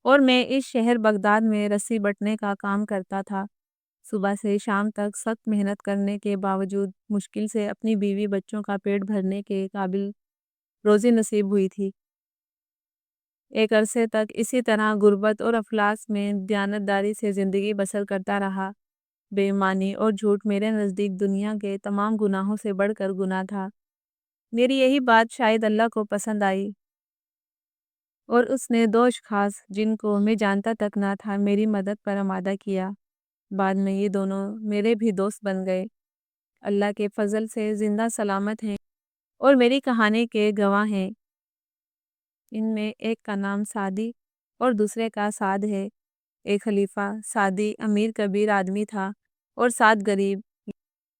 اور میں اس شہر بغداد میں رسی بٹنے کا کام کرتا تھا۔ صبح سے شام تک سخت محنت کرنے کے باوجود مشکل سے اپنی بیوی بچوں کا پیٹ بھرنے کے قابل روزی نصیب ہوئی تھی۔ ایک عرصے تک اسی طرح غربت اور افلاس میں دیانتداری سے زندگی بسر کرتا رہا۔ بے ایمانی اور جھوٹ میرے نزدیک دنیا کے تمام گناہوں سے بڑھ کر گناہ تھا۔ میری یہی بات شاید اللہ کو پسند آئی اور اس نے دو اشخاص جن کو میں جانتا تک نہ تھا میری مدد پر آمادہ کیا۔ بعد میں یہ دونوں میرے بھی دوست بن گئے۔ اللہ کے فضل سے زندہ سلامت ہیں اور میری کہانی کے گواہ ہیں۔ ان میں ایک کا نام سعدی اور دوسرے کا سعد ہے۔ ایک خلیفہ سعدی امیر کبیر آدمی تھا اور سعد غریب،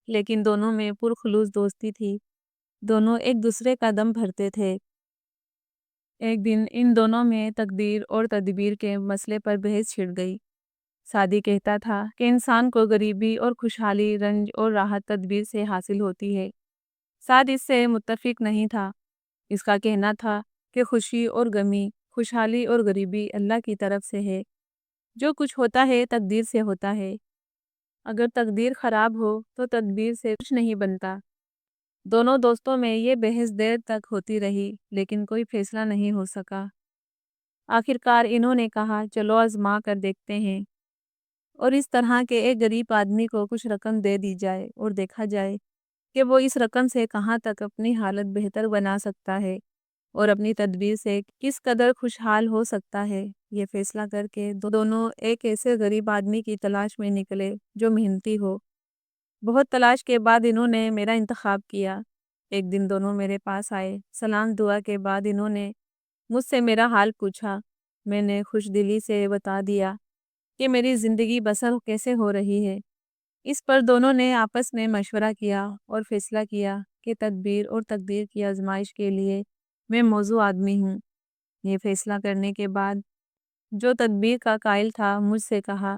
لیکن دونوں میں پرخلوص دوستی تھی۔ دونوں ایک دوسرے کا دم بھرتے تھے۔ ایک دن ان دونوں میں تقدیر اور تدبیر کے مسئلے پر بحث چھڑ گئی۔ سعدی کہتا تھا کہ انسان کو غریبی اور خوشحالی رنج اور راحت تدبیر سے حاصل ہوتی ہے۔ سعد اس سے متفق نہیں تھا۔ اس کا کہنا تھا کہ خوشی اور غمی، خوشحالی اور غریبی اللہ کی طرف سے ہے۔ جو کچھ ہوتا ہے تقدیر سے ہوتا ہے۔ اگر تقدیر خراب ہو تو تدبیر سے کچھ نہیں بنتا۔ دونوں دوستوں میں یہ بحث دیر تک ہوتی رہی لیکن کوئی فیصلہ نہیں ہو سکا۔ آخرکار انہوں نے کہا، چلو آزما کر دیکھتے ہیں اور اس طرح کے ایک غریب آدمی کو کچھ رقم دے دی جائے اور دیکھا جائے کہ وہ اس رقم سے کہاں تک اپنی حالت بہتر بنا سکتا ہے اور اپنی تدبیر سے کس قدر خوشحال ہو سکتا ہے۔ یہ فیصلہ کر کے دونوں ایک ایسے غریب آدمی کی تلاش میں نکلے جو محنتی ہو۔ بہت تلاش کے بعد انہوں نے میرا انتخاب کیا۔ ایک دن دونوں میرے پاس آئے۔ سلام دعا کے بعد انہوں نے مجھ سے میرا حال پوچھا۔ میں نے خوش دلی سے بتا دیا کہ میری زندگی بسر کیسے ہو رہی ہے۔ اس پر دونوں نے آپس میں مشورہ کیا اور فیصلہ کیا کہ تدبیر اور تقدیر کی آزمائش کے لیے میں موزوں آدمی ہوں۔ یہ فیصلہ کرنے کے بعد جو تدبیر کا قائل تھا مجھ سے کہا،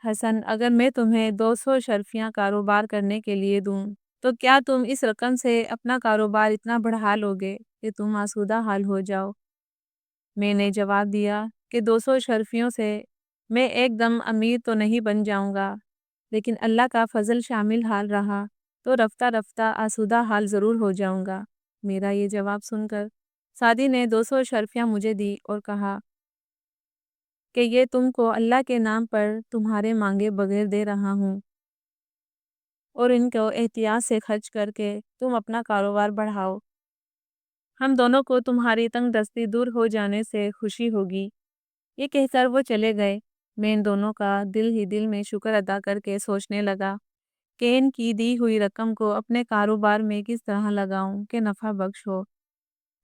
حسن اگر میں تمہیں 200 شرفیاں کاروبار کرنے کے لیے دوں تو کیا تم اس رقم سے اپنا کاروبار اتنا بڑھا لوگے کہ تم آسودہ حال ہو جاؤ؟ میں نے جواب دیا کہ 200 شرفیوں سے میں ایک دم امیر تو نہیں بن جاؤں گا، لیکن اللہ کا فضل شامل حال رہا تو رفتہ رفتہ آسودہ حال ضرور ہو جاؤں گا۔ میرا یہ جواب سن کر سعدی نے 200 شرفیاں مجھے دی اور کہا، کہ یہ تم کو اللہ کے نام پر تمہارے مانگے بغیر دے رہا ہوں، اور ان کو احتیاط سے خرچ کر کے تم اپنا کاروبار بڑھاؤ۔ ہم دونوں کو تمہاری تنگ دستی دور ہو جانے سے خوشی ہوگی۔ یہ کہہ کر وہ چلے گئے۔ میں ان دونوں کا دل ہی دل میں شکر ادا کر کے سوچنے لگا کہ ان کی دی ہوئی رقم کو اپنے کاروبار میں کس طرح لگاؤں کہ نفع بخش ہو۔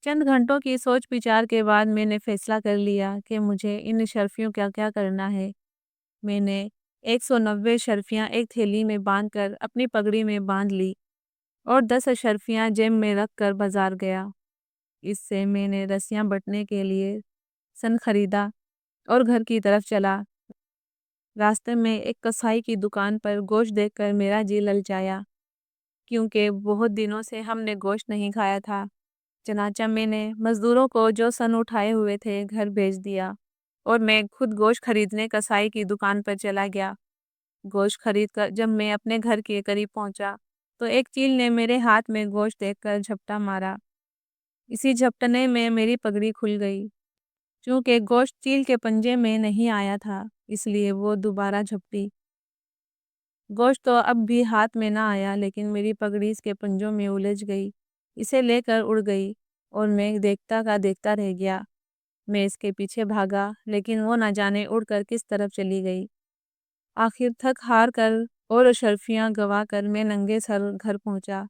چند گھنٹوں کی سوچ وچار کے بعد میں نے فیصلہ کر لیا کہ مجھے ان اشرفیوں کا کیا کرنا ہے۔ میں نے 190 اشرفیاں ایک تھیلی میں باندھ کر اپنی پگڑی میں باندھ لی اور 10 اشرفیاں جیب میں رکھ کر بازار گیا۔ اس سے میں نے رسیاں بٹنے کے لیے سن خریدا اور گھر کی طرف چلا۔ راستے میں ایک کسائی کی دکان پر گوشت دیکھ کر میرا جی للچایا، کیونکہ بہت دنوں سے ہم نے گوشت نہیں کھایا تھا۔ چنانچہ میں نے مزدوروں کو جو سن اٹھائے ہوئے تھے گھر بھیج دیا اور میں خود گوشت خریدنے کسائی کی دکان پر چلا گیا۔ گوشت خرید کر جب میں اپنے گھر کے قریب پہنچا تو ایک چیل نے میرے ہاتھ میں گوشت دیکھ کر جھپٹا مارا۔ اسی جھپٹنے میں میری پگڑی کھل گئی۔ چونکہ گوشت چیل کے پنجے میں نہیں آیا تھا، اس لیے وہ دوبارہ جھپٹی۔ گوشت تو اب بھی ہاتھ میں نہ آیا، لیکن میری پگڑی اس کے پنجوں میں الجھ گئی، اسے لے کر اڑ گئی اور میں دیکھتا کا دیکھتا رہ گیا۔ میں اس کے پیچھے بھاگا، لیکن وہ نہ جانے اڑ کر کس طرف چلی گئی۔ آخر تھک ہار کر اور اشرفیاں گوا کر میں ننگے سر گھر پہنچا۔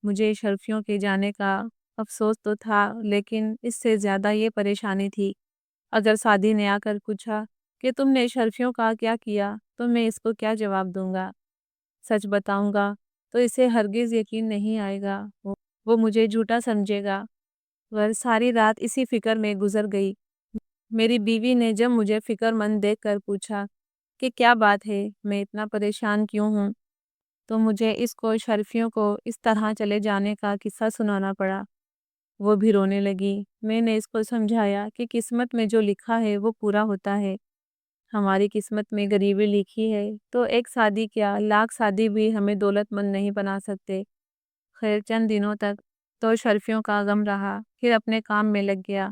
مجھے اشرفیوں کے جانے کا افسوس تو تھا، لیکن اس سے زیادہ یہ پریشانی تھی۔ اگر سعدی نے آ کر پوچھا کہ تم نے اشرفیوں کا کیا کیا تو میں اس کو کیا جواب دوں گا؟ سچ بتاؤں گا تو اسے ہرگز یقین نہیں آئے گا، وہ مجھے جھوٹا سمجھے گا۔ ساری رات اسی فکر میں گزر گئی۔ میری بیوی نے جب مجھے فکر مند دیکھ کر پوچھا کہ کیا بات ہے، میں اتنا پریشان کیوں ہوں، تو مجھے اس کو اشرفیوں کو اس طرح چلے جانے کا قصہ سنانا پڑا۔ وہ بھی رونے لگی۔ میں نے اس کو سمجھایا کہ قسمت میں جو لکھا ہے وہ پورا ہوتا ہے۔ ہماری قسمت میں غریبی لکھی ہے تو ایک شادی کیا، لاکھ شادی بھی ہمیں دولت مند نہیں بنا سکتے۔ خیر چند دنوں تک تو اشرفیوں کا غم رہا، پھر اپنے کام میں لگ گیا۔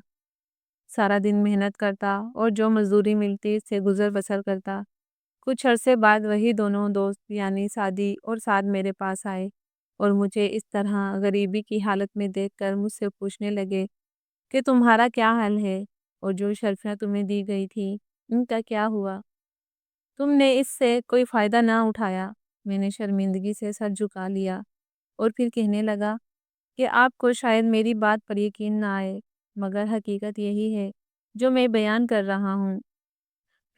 سارا دن محنت کرتا اور جو مزدوری ملتی اس سے گزر بسر کرتا۔ کچھ عرصے بعد وہی دونوں دوست یعنی سعدی اور سعد میرے پاس آئے اور مجھے اس طرح غریبی کی حالت میں دیکھ کر مجھ سے پوچھنے لگے کہ تمہارا کیا حال ہے اور جو اشرفیاں تمہیں دی گئی تھی ان کا کیا ہوا؟ تم نے اس سے کوئی فائدہ نہ اٹھایا۔ میں نے شرمندگی سے سر جھکا لیا اور پھر کہنے لگا کہ آپ کو شاید میری بات پر یقین نہ آئے، مگر حقیقت یہی ہے جو میں بیان کر رہا ہوں۔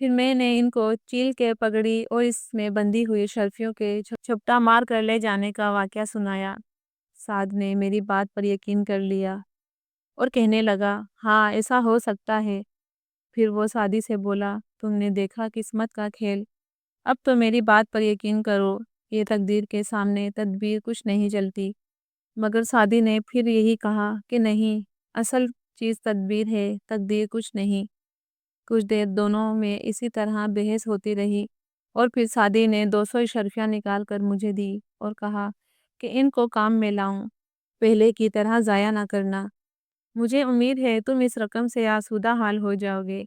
پھر میں نے ان کو چیل کے پگڑی اور اس میں بندھی ہوئی اشرفیوں کے چھپٹا مار کر لے جانے کا واقعہ سنایا۔ سعد نے میری بات پر یقین کر لیا اور کہنے لگا، ہاں ایسا ہو سکتا ہے۔ پھر وہ سعدی سے بولا، تم نے دیکھا قسمت کا کھیل، اب تو میری بات پر یقین کرو، یہ تقدیر کے سامنے تدبیر کچھ نہیں چلتی۔ مگر سعدی نے پھر یہی کہا کہ نہیں، اصل چیز تدبیر ہے، تقدیر کچھ نہیں۔ کچھ دیر دونوں میں اسی طرح بحث ہوتی رہی اور پھر سعدی نے 200 اشرفیاں نکال کر مجھے دی اور کہا کہ ان کو کام میں لاؤں، پہلے کی طرح ضائع نہ کرنا، مجھے امید ہے تم اس رقم سے آسودہ حال ہو جاؤ گے۔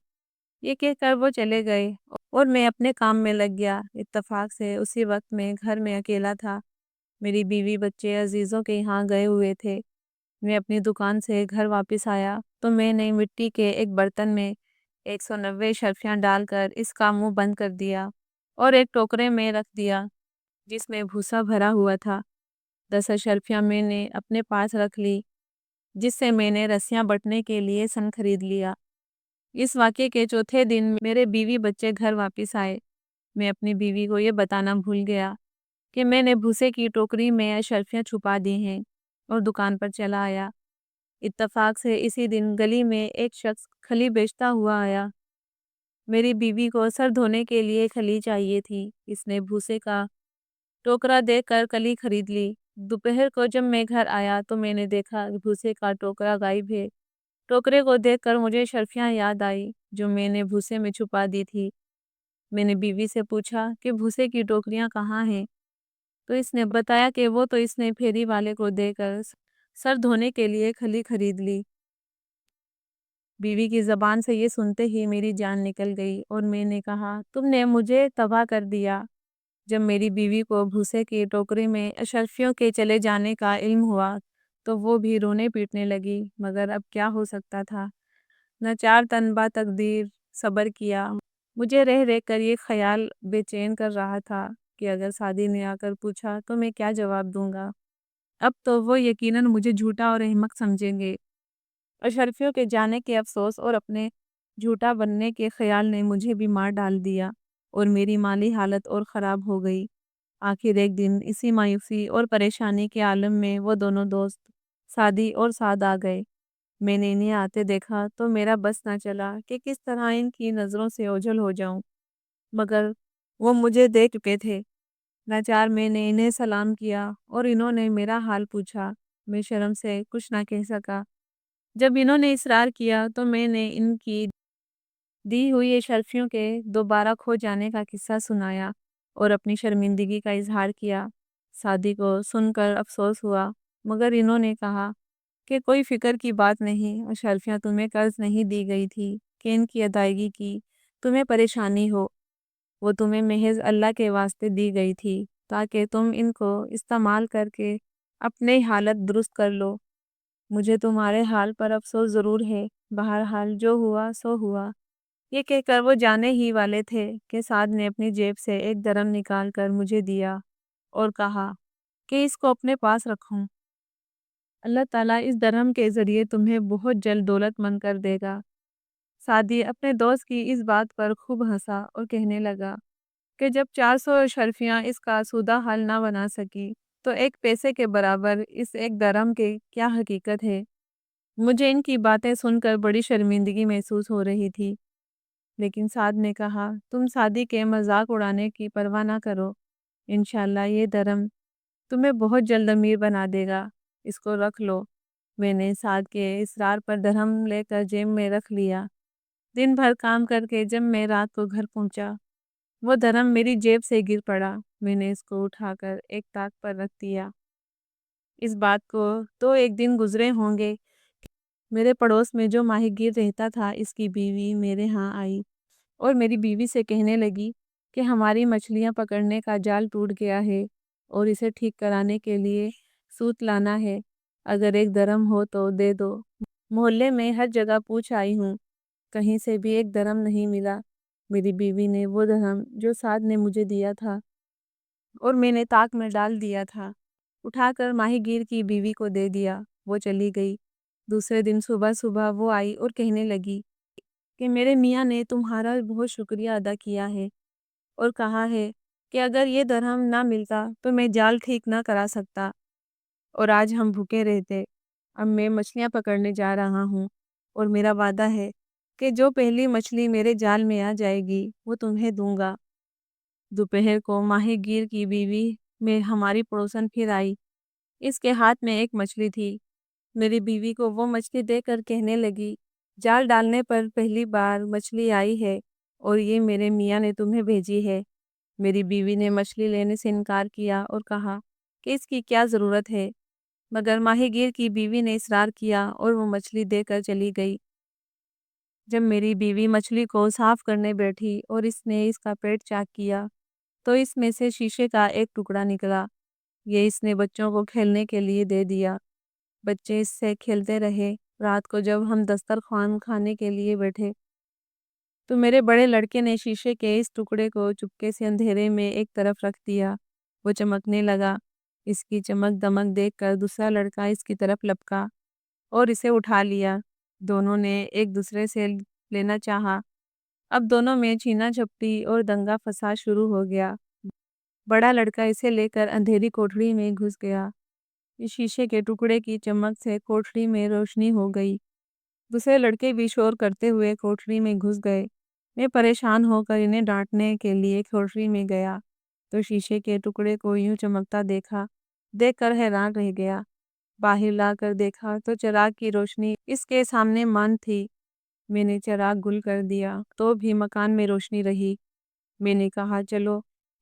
یہ کہہ کر وہ چلے گئے اور میں اپنے کام میں لگ گیا۔ اتفاق سے اسی وقت میں گھر میں اکیلا تھا۔ میری بیوی بچے عزیزوں کے یہاں گئے ہوئے تھے۔ میں اپنی دکان سے گھر واپس آیا تو میں نے مٹی کے ایک برتن میں 190 اشرفیاں ڈال کر اس کا منہ بند کر دیا اور ایک ٹوکرے میں رکھ دیا جس میں بھوسا بھرا ہوا تھا۔ 10 اشرفیاں میں نے اپنے پاس رکھ لی، جس سے میں نے رسیاں بٹنے کے لیے سن خرید لیا۔ اس واقعے کے چوتھے دن میرے بیوی بچے گھر واپس آئے۔ میں اپنی بیوی کو یہ بتانا بھول گیا کہ میں نے بھوسے کی ٹوکری میں اشرفیاں چھپا دی ہیں اور دکان پر چلا آیا۔ اتفاق سے اسی دن گلی میں ایک شخص کھلی بیچتا ہوا آیا۔ میری بیوی کو سر دھونے کے لیے کھلی چاہیے تھی۔ اس نے بھوسے کا ٹوکرا دے کر کلی خرید لی۔ دوپہر کو جب میں گھر آیا تو میں نے دیکھا کہ بھوسے کا ٹوکرا غائب ہے۔ ٹوکرے کو دیکھ کر مجھے اشرفیاں یاد آئی جو میں نے بھوسے میں چھپا دی تھی۔ میں نے بیوی سے پوچھا کہ بھوسے کی ٹوکریاں کہاں ہیں، تو اس نے بتایا کہ وہ تو اس نے پھیری والے کو دے کر سر دھونے کے لیے کھلی خرید لی۔ بیوی کی زبان سے یہ سنتے ہی میری جان نکل گئی اور میں نے کہا تم نے مجھے تباہ کر دیا۔ جب میری بیوی کو بھوسے کی ٹوکری میں اشرفیوں کے چلے جانے کا علم ہوا تو وہ بھی رونے پیٹنے لگی، مگر اب کیا ہو سکتا تھا؟ ناچار تنبا تقدیر صبر کیا۔ مجھے رہ رہ کر یہ خیال بے چین کر رہا تھا کہ اگر سعدی نے آ کر پوچھا تو میں کیا جواب دوں گا۔ اب تو وہ یقیناً مجھے جھوٹا اور احمق سمجھیں گے۔ اشرفیوں کے جانے کے افسوس اور اپنے جھوٹا بننے کے خیال نے مجھے بھی مار ڈال دیا اور میری مالی حالت اور خراب ہو گئی۔ آخر ایک دن اسی مایوسی اور پریشانی کے عالم میں وہ دونوں دوست سعدی اور سعد آ گئے۔ میں نے انہیں آتے دیکھا تو میرا بس نہ چلا کہ کس طرح ان کی نظروں سے اوجھل ہو جاؤں، مگر وہ مجھے دیکھ چکے تھے۔ ناچار میں نے انہیں سلام کیا اور انہوں نے میرا حال پوچھا۔ میں شرم سے کچھ نہ کہہ سکا۔ جب انہوں نے اصرار کیا تو میں نے ان کی دی ہوئی اشرفیوں کے دوبارہ کھو جانے کا قصہ سنایا اور اپنی شرمندگی کا اظہار کیا۔ سعدی کو سن کر افسوس ہوا، مگر انہوں نے کہا کہ کوئی فکر کی بات نہیں، اشرفیاں تمہیں قرض نہیں دی گئی تھی کہ ان کی ادائیگی کی تمہیں پریشانی ہو، وہ تمہیں محض اللہ کے واسطے دی گئی تھی تاکہ تم ان کو استعمال کر کے اپنے حالت درست کر لو۔ مجھے تمہارے حال پر افسوس ضرور ہے، بہرحال جو ہوا سو ہوا۔ یہ کہہ کر وہ جانے ہی والے تھے کہ سعد نے اپنی جیب سے ایک درم نکال کر مجھے دیا اور کہا کہ اس کو اپنے پاس رکھوں۔ اللہ تعالیٰ اس درہم کے ذریعے تمہیں بہت جلد دولت مند کر دے گا۔ سعدی اپنے دوست کی اس بات پر خوب ہنسا اور کہنے لگا کہ جب 400 اشرفیاں اس کا سودہ حل نہ بنا سکی تو ایک پیسے کے برابر اس ایک درہم کی کیا حقیقت ہے۔ مجھے ان کی باتیں سن کر بڑی شرمندگی محسوس ہو رہی تھی، لیکن سعد نے کہا تم سعدی کے مذاق اڑانے کی پرواہ نہ کرو، انشاءاللہ یہ درہم تمہیں بہت جلد امیر بنا دے گا، اس کو رکھ لو۔ میں نے سعد کے اصرار پر درہم لے کر جیب میں رکھ لیا۔ دن بھر کام کر کے جب میں رات کو گھر پہنچا وہ درہم میری جیب سے گر پڑا۔ میں نے اس کو اٹھا کر ایک طاق پر رکھ دیا۔ اس بات کو تو ایک دن گزرے ہوں گے، میرے پڑوس میں جو ماہی گیر رہتا تھا اس کی بیوی میرے ہاں آئی اور میری بیوی سے کہنے لگی کہ ہماری مچھلیاں پکڑنے کا جال ٹوٹ گیا ہے اور اسے ٹھیک کرانے کے لیے سوت لانا ہے، اگر ایک درہم ہو تو دے دو۔ محلے میں ہر جگہ پوچھ آئی ہوں، کہیں سے بھی ایک درہم نہیں ملا۔ میری بیوی نے وہ درہم جو سعد نے مجھے دیا تھا اور میں نے طاق میں ڈال دیا تھا اٹھا کر ماہی گیر کی بیوی کو دے دیا۔ وہ چلی گئی۔ دوسرے دن صبح صبح وہ آئی اور کہنے لگی کہ میرے میاں نے تمہارا بہت شکریہ ادا کیا ہے اور کہا ہے کہ اگر یہ درہم نہ ملتا تو میں جال ٹھیک نہ کرا سکتا اور آج ہم بھوکے رہتے۔ اب میں مچھلیاں پکڑنے جا رہا ہوں اور میرا وعدہ ہے کہ جو پہلی مچھلی میرے جال میں آ جائے گی وہ تمہیں دوں گا۔ دوپہر کو ماہی گیر کی بیوی میں ہماری پڑوسن پھر آئی۔ اس کے ہاتھ میں ایک مچھلی تھی۔ میری بیوی کو وہ مچھلی دے کر کہنے لگی جال ڈالنے پر پہلی بار مچھلی آئی ہے اور یہ میرے میاں نے تمہیں بھیجی ہے۔ میری بیوی نے مچھلی لینے سے انکار کیا اور کہا کہ اس کی کیا ضرورت ہے، مگر ماہی گیر کی بیوی نے اصرار کیا اور وہ مچھلی دے کر چلی گئی۔ جب میری بیوی مچھلی کو صاف کرنے بیٹھی اور اس نے اس کا پیٹ چاک کیا تو اس میں سے شیشے کا ایک ٹکڑا نکلا۔ یہ اس نے بچوں کو کھیلنے کے لیے دے دیا۔ بچے اس سے کھیلتے رہے۔ رات کو جب ہم دسترخوان کھانے کے لیے بیٹھے تو میرے بڑے لڑکے نے شیشے کے اس ٹکڑے کو چپکے سے اندھیرے میں ایک طرف رکھ دیا۔ وہ چمکنے لگا۔ اس کی چمک دمک دیکھ کر دوسرا لڑکا اس کی طرف لپکا اور اسے اٹھا لیا۔ دونوں نے ایک دوسرے سے لینا چاہا۔ اب دونوں میں چھینا جھپٹی اور دنگا فساد شروع ہو گیا۔ بڑا لڑکا اسے لے کر اندھیری کوٹھری میں گھس گیا۔ اس شیشے کے ٹکڑے کی چمک سے کوٹھری میں روشنی ہو گئی۔ دوسرے لڑکے بھی شور کرتے ہوئے کوٹھری میں گھس گئے۔ میں پریشان ہو کر انہیں ڈانٹنے کے لیے کوٹھری میں گیا تو شیشے کے ٹکڑے کو یوں چمکتا دیکھا، دیکھ کر حیران رہ گیا۔ باہر لا کر دیکھا تو چراغ کی روشنی اس کے سامنے ماند تھی۔ میں نے چراغ گل کر دیا تو بھی مکان میں روشنی رہی۔ میں نے کہا چلو،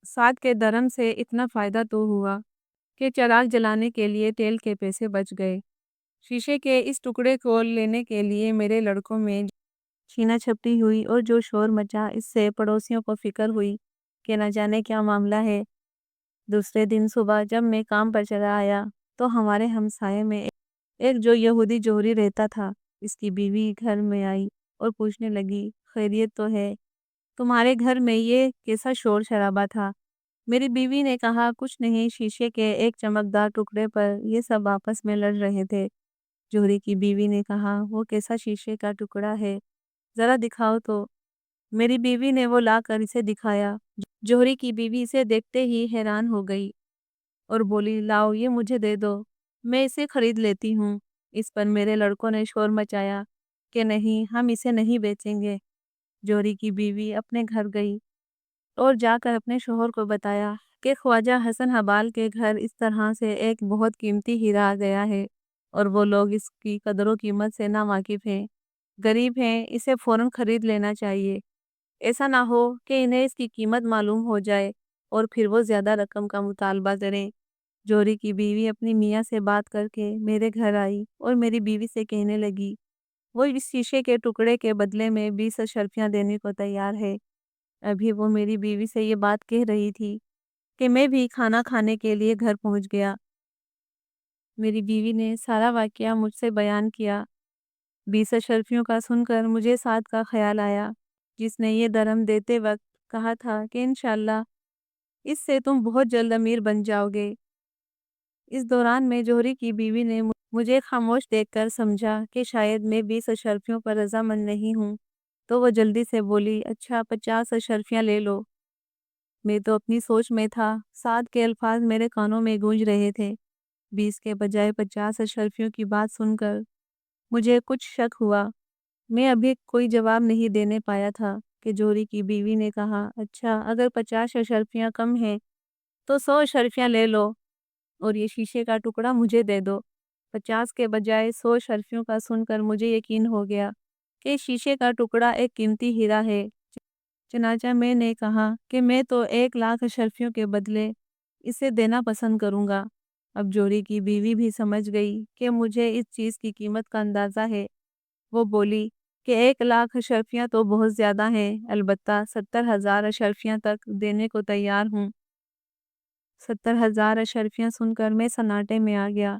سعد کے درہم سے اتنا فائدہ تو ہوا کہ چراغ جلانے کے لیے تیل کے پیسے بچ گئے۔ شیشے کے اس ٹکڑے کو لینے کے لیے میرے لڑکوں میں چھینا چھپٹی ہوئی اور جو شور مچا اس سے پڑوسیوں کو فکر ہوئی کہ نہ جانے کیا معاملہ ہے۔ دوسرے دن صبح جب میں کام پر چلا آیا تو ہمارے ہمسائے میں ایک جو یہودی جوہری رہتا تھا، اس کی بیوی گھر میں آئی اور پوچھنے لگی خیریت تو ہے؟ تمہارے گھر میں یہ کیسا شور شرابہ تھا؟ میری بیوی نے کہا کچھ نہیں، شیشے کے ایک چمکدار ٹکڑے پر یہ سب آپس میں لڑ رہے تھے۔ جوہری کی بیوی نے کہا وہ کیسا شیشے کا ٹکڑا ہے، ذرا دکھاؤ تو۔ میری بیوی نے وہ لا کر اسے دکھایا۔ جوہری کی بیوی اسے دیکھتے ہی حیران ہو گئی اور بولی لاؤ یہ مجھے دے دو، میں اسے خرید لیتی ہوں۔ اس پر میرے لڑکوں نے شور مچایا کہ نہیں، ہم اسے نہیں بیچیں گے۔ جوہری کی بیوی اپنے گھر گئی اور جا کر اپنے شوہر کو بتایا کہ خواجہ حسن حبال کے گھر اس طرح سے ایک بہت قیمتی ہیرا آ گیا ہے اور وہ لوگ اس کی قدر و قیمت سے نا واقف ہیں، غریب ہیں، اسے فوراً خرید لینا چاہیے۔ ایسا نہ ہو کہ انہیں اس کی قیمت معلوم ہو جائے اور پھر وہ زیادہ رقم کا مطالبہ کریں۔ جوہری کی بیوی اپنی میاں سے بات کر کے میرے گھر آئی اور میری بیوی سے کہنے لگی وہ اس شیشے کے ٹکڑے کے بدلے میں 20 اشرفیاں دینے کو تیار ہے۔ ابھی وہ میری بیوی سے یہ بات کہہ رہی تھی کہ میں بھی کھانا کھانے کے لیے گھر پہنچ گیا۔ میری بیوی نے سارا واقعہ مجھ سے بیان کیا۔ 20 اشرفیوں کا سن کر مجھے سعد کا خیال آیا، جس نے یہ درہم دیتے وقت کہا تھا کہ انشاءاللہ اس سے تم بہت جلد امیر بن جاؤ گے۔ اس دوران میں جوہری کی بیوی نے مجھے خاموش دیکھ کر سمجھا کہ شاید میں 20 اشرفیوں پر رضامند نہیں ہوں، تو وہ جلدی سے بولی اچھا 50 اشرفیاں لے لو۔ میں تو اپنی سوچ میں تھا، سعد کے الفاظ میرے کانوں میں گونج رہے تھے۔ 20 کے بجائے 50 اشرفیوں کی بات سن کر مجھے کچھ شک ہوا۔ میں ابھی کوئی جواب نہیں دینے پایا تھا کہ جوہری کی بیوی نے کہا اچھا اگر 50 اشرفیاں کم ہیں تو 100 اشرفیاں لے لو اور یہ شیشے کا ٹکڑا مجھے دے دو۔ 50 کے بجائے 100 اشرفیوں کا سن کر مجھے یقین ہو گیا کہ شیشے کا ٹکڑا ایک قیمتی ہیرا ہے۔ چنانچہ میں نے کہا کہ میں تو 1,00,000 اشرفیوں کے بدلے اسے دینا پسند کروں گا۔ اب جوہری کی بیوی بھی سمجھ گئی کہ مجھے اس چیز کی قیمت کا اندازہ ہے۔ وہ بولی کہ 1,00,000 اشرفیاں تو بہت زیادہ ہیں، البتہ 70,000 اشرفیاں تک دینے کو تیار ہوں۔ 70,000 اشرفیاں سن کر میں سناٹے میں آ گیا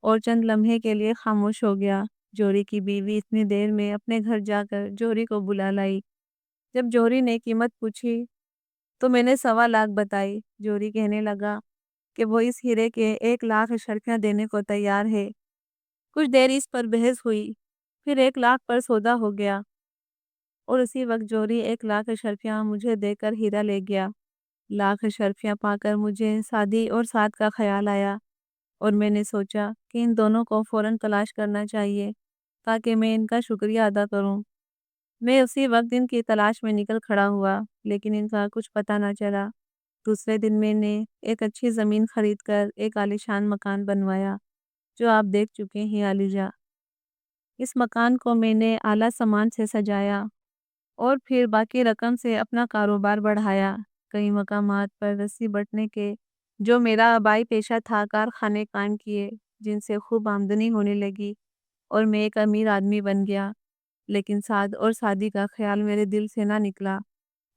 اور چند لمحے کے لیے خاموش ہو گیا۔ جوہری کی بیوی اتنی دیر میں اپنے گھر جا کر جوہری کو بلا لائی۔ جب جوہری نے قیمت پوچھی تو میں نے 1,00,000 بتائی۔ جوہری کہنے لگا کہ وہ اس ہیرے کے 1,00,000 اشرفیاں دینے کو تیار ہے۔ کچھ دیر اس پر بحث ہوئی، پھر 1,00,000 پر سودا ہو گیا اور اسی وقت جوہری 1,00,000 اشرفیاں مجھے دے کر ہیرا لے گیا۔ 1,00,000 اشرفیاں پا کر مجھے سعدی اور سعد کا خیال آیا اور میں نے سوچا کہ ان دونوں کو فوراً تلاش کرنا چاہیے تاکہ میں ان کا شکریہ ادا کروں۔ میں اسی وقت ان کی تلاش میں نکل کھڑا ہوا، لیکن ان کا کچھ پتہ نہ چلا۔ دوسرے دن میں نے ایک اچھی زمین خرید کر ایک عالیشان مکان بنوایا، جو آپ دیکھ چکے ہیں عالیجا۔ اس مکان کو میں نے اعلیٰ سامان سے سجایا اور پھر باقی رقم سے اپنا کاروبار بڑھایا۔ کئی مقامات پر رسی بٹنے کے جو میرا آبائی پیشہ تھا کارخانے قائم کیے، جن سے خوب آمدنی ہونے لگی اور میں ایک امیر آدمی بن گیا۔ لیکن سعد اور سعدی کا خیال میرے دل سے نہ نکلا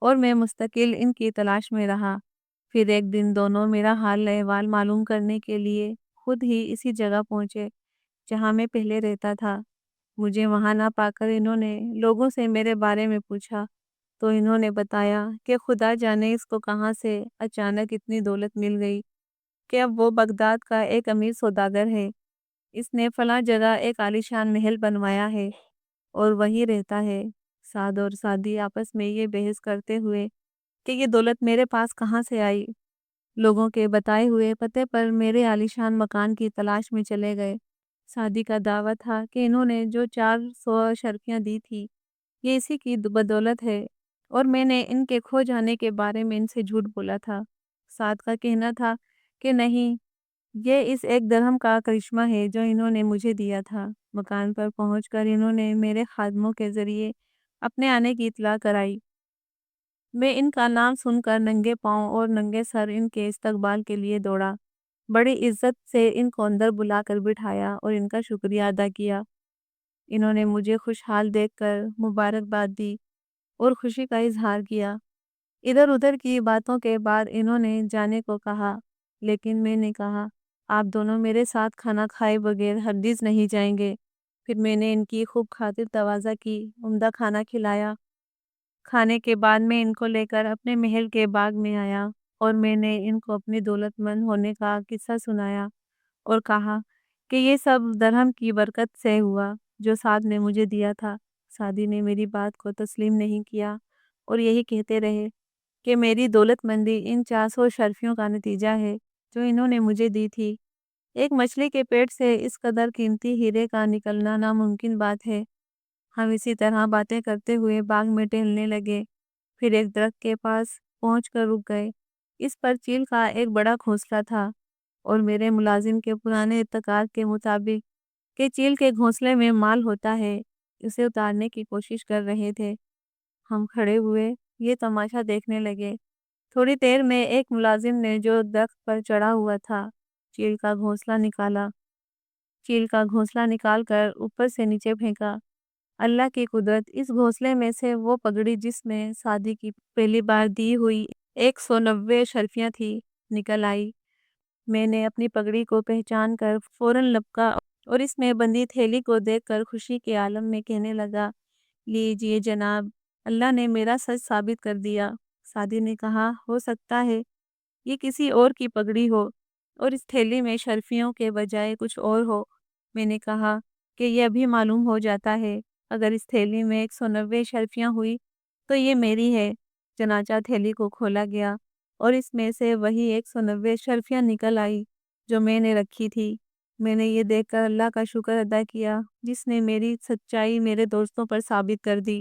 اور میں مستقل ان کی تلاش میں رہا۔ پھر ایک دن دونوں میرا حال احوال معلوم کرنے کے لیے خود ہی اسی جگہ پہنچے جہاں میں پہلے رہتا تھا۔ مجھے وہاں نہ پا کر انہوں نے لوگوں سے میرے بارے میں پوچھا تو انہوں نے بتایا کہ خدا جانے اس کو کہاں سے اچانک اتنی دولت مل گئی کہ اب وہ بغداد کا ایک امیر سوداگر ہے۔ اس نے فلاں جگہ ایک عالیشان محل بنوایا ہے اور وہیں رہتا ہے۔ سعد اور سعدی آپس میں یہ بحث کرتے ہوئے کہ یہ دولت میرے پاس کہاں سے آئی، لوگوں کے بتائے ہوئے پتے پر میرے عالیشان مکان کی تلاش میں چلے گئے۔ سعدی کا دعویٰ تھا کہ انہوں نے جو 400 اشرفیاں دی تھی یہ اسی کی بدولت ہے اور میں نے ان کے کھو جانے کے بارے میں ان سے جھوٹ بولا تھا۔ سعد کا کہنا تھا کہ نہیں، یہ اس 1 درہم کا کرشمہ ہے جو انہوں نے مجھے دیا تھا۔ مکان پر پہنچ کر انہوں نے میرے خادموں کے ذریعے اپنے آنے کی اطلاع کرائی۔ میں ان کا نام سن کر ننگے پاؤں اور ننگے سر ان کے استقبال کے لیے دوڑا۔ بڑی عزت سے ان کو اندر بلا کر بٹھایا اور ان کا شکریہ ادا کیا۔ انہوں نے مجھے خوشحال دیکھ کر مبارکباد دی اور خوشی کا اظہار کیا۔ ادھر ادھر کی باتوں کے بعد انہوں نے جانے کو کہا، لیکن میں نے کہا آپ دونوں میرے ساتھ کھانا کھائے بغیر ہرگز نہیں جائیں گے۔ پھر میں نے ان کی خوب خاطر تواضع کی، عمدہ کھانا کھلایا۔ کھانے کے بعد میں ان کو لے کر اپنے محل کے باغ میں آیا اور میں نے ان کو اپنے دولت مند ہونے کا قصہ سنایا اور کہا کہ یہ سب درہم کی برکت سے ہوا جو سعد نے مجھے دیا تھا۔ سعدی نے میری بات کو تسلیم نہیں کیا اور یہی کہتے رہے کہ میری دولت مندی ان 400 شرفیوں کا نتیجہ ہے جو انہوں نے مجھے دی تھی۔ ایک مچھلی کے پیٹ سے اس قدر قیمتی ہیرے کا نکلنا ناممکن بات ہے۔ ہم اسی طرح باتیں کرتے ہوئے باغ میں ٹہلنے لگے، پھر ایک درخت کے پاس پہنچ کر رک گئے۔ اس پر چیل کا ایک بڑا گھونسلہ تھا اور میرے ملازم کے پرانے اعتقاد کے مطابق کہ چیل کے گھونسلے میں مال ہوتا ہے، اسے اتارنے کی کوشش کر رہے تھے۔ ہم کھڑے ہوئے یہ تماشا دیکھنے لگے۔ تھوڑی دیر میں ایک ملازم نے جو درخت پر چڑھا ہوا تھا چیل کا گھونسلہ نکالا۔ چیل کا گھونسلہ نکال کر اوپر سے نیچے پھینکا۔ اللہ کی قدرت، اس گھونسلے میں سے وہ پگڑی جس میں سعدی کی پہلی بار دی ہوئی 190 شرفیاں تھی نکل آئی۔ میں نے اپنی پگڑی کو پہچان کر فوراً لپکا اور اس میں بندی تھیلی کو دیکھ کر خوشی کے عالم میں کہنے لگا، لیجئے جناب، اللہ نے میرا سچ ثابت کر دیا۔ سعدی نے کہا، ہو سکتا ہے یہ کسی اور کی پگڑی ہو اور اس تھیلی میں شرفیوں کے بجائے کچھ اور ہو۔ میں نے کہا کہ یہ ابھی معلوم ہو جاتا ہے، اگر اس تھیلی میں 190 شرفیاں ہوئی تو یہ میری ہے۔ چنانچہ تھیلی کو کھولا گیا اور اس میں سے وہی 190 شرفیاں نکل آئی جو میں نے رکھی تھی۔ میں نے یہ دیکھ کر اللہ کا شکر ادا کیا جس نے میری سچائی میرے دوستوں پر ثابت کر دی۔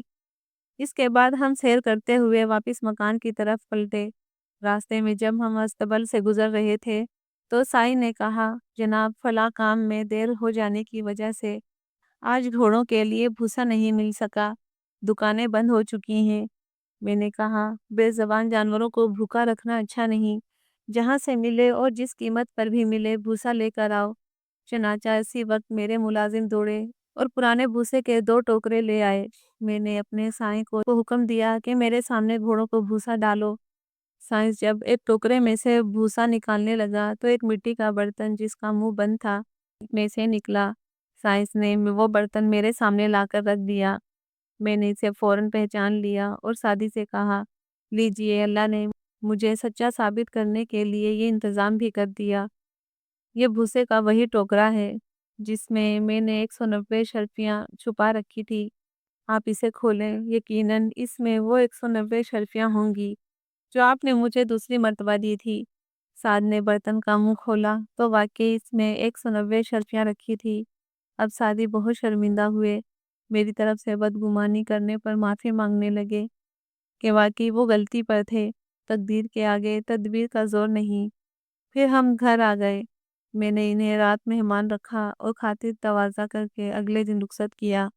اس کے بعد ہم سیر کرتے ہوئے واپس مکان کی طرف پلٹے۔ راستے میں جب ہم استبل سے گزر رہے تھے تو سائی نے کہا، جناب، فلاں کام میں دیر ہو جانے کی وجہ سے آج گھوڑوں کے لیے بھوسا نہیں مل سکا، دکانیں بند ہو چکی ہیں۔ میں نے کہا، بے زبان جانوروں کو بھوکا رکھنا اچھا نہیں، جہاں سے ملے اور جس قیمت پر بھی ملے بھوسا لے کر آؤ۔ چنانچہ اسی وقت میرے ملازم دوڑے اور پرانے بھوسے کے 2 ٹوکرے لے آئے۔ میں نے اپنے سائیں کو حکم دیا کہ میرے سامنے گھوڑوں کو بھوسا ڈالو۔ سائنس جب ایک ٹوکرے میں سے بھوسا نکالنے لگا تو ایک مٹی کا برتن جس کا منہ بند تھا میں سے نکلا۔ سائنس نے وہ برتن میرے سامنے لا کر رکھ دیا۔ میں نے اسے فوراً پہچان لیا اور سعدی سے کہا، لیجئے، اللہ نے مجھے سچا ثابت کرنے کے لیے یہ انتظام بھی کر دیا۔ یہ بھوسے کا وہی ٹوکرا ہے جس میں نے 190 شرفیاں چھپا رکھی تھی۔ آپ اسے کھولیں، یقیناً اس میں وہ 190 شرفیاں ہوں گی جو آپ نے مجھے دوسری مرتبہ دی تھی۔ سعد نے برتن کا منہ کھولا تو واقعی اس میں 190 شرفیاں رکھی تھی۔ اب سعدی بہت شرمندہ ہوئے، میری طرف سے بدگمانی کرنے پر معافی مانگنے لگے کہ واقعی وہ غلطی پر تھے، تقدیر کے آگے تدبیر کا زور نہیں۔ پھر ہم گھر آ گئے۔ میں نے انہیں رات مہمان رکھا اور خاطر تواضع کر کے اگلے دن رخصت کیا۔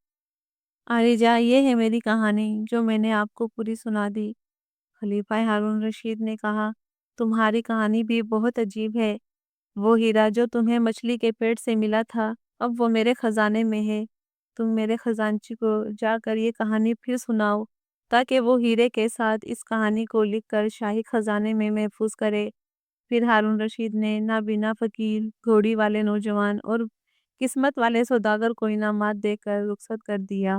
عارجہ، یہ ہے میری کہانی جو میں نے آپ کو پوری سنا دی۔ خلیفہ ہارون رشید نے کہا، تمہاری کہانی بھی بہت عجیب ہے۔ وہ ہیرا جو تمہیں مچھلی کے پیٹ سے ملا تھا اب وہ میرے خزانے میں ہے۔ تم میرے خزانچی کو جا کر یہ کہانی پھر سناؤ تاکہ وہ ہیرے کے ساتھ اس کہانی کو لکھ کر شاہی خزانے میں محفوظ کرے۔ پھر ہارون رشید نے نابینا فقیر، گھوڑی والے نوجوان اور قسمت والے سوداگر کو انعامات دے کر رخصت کر دیا۔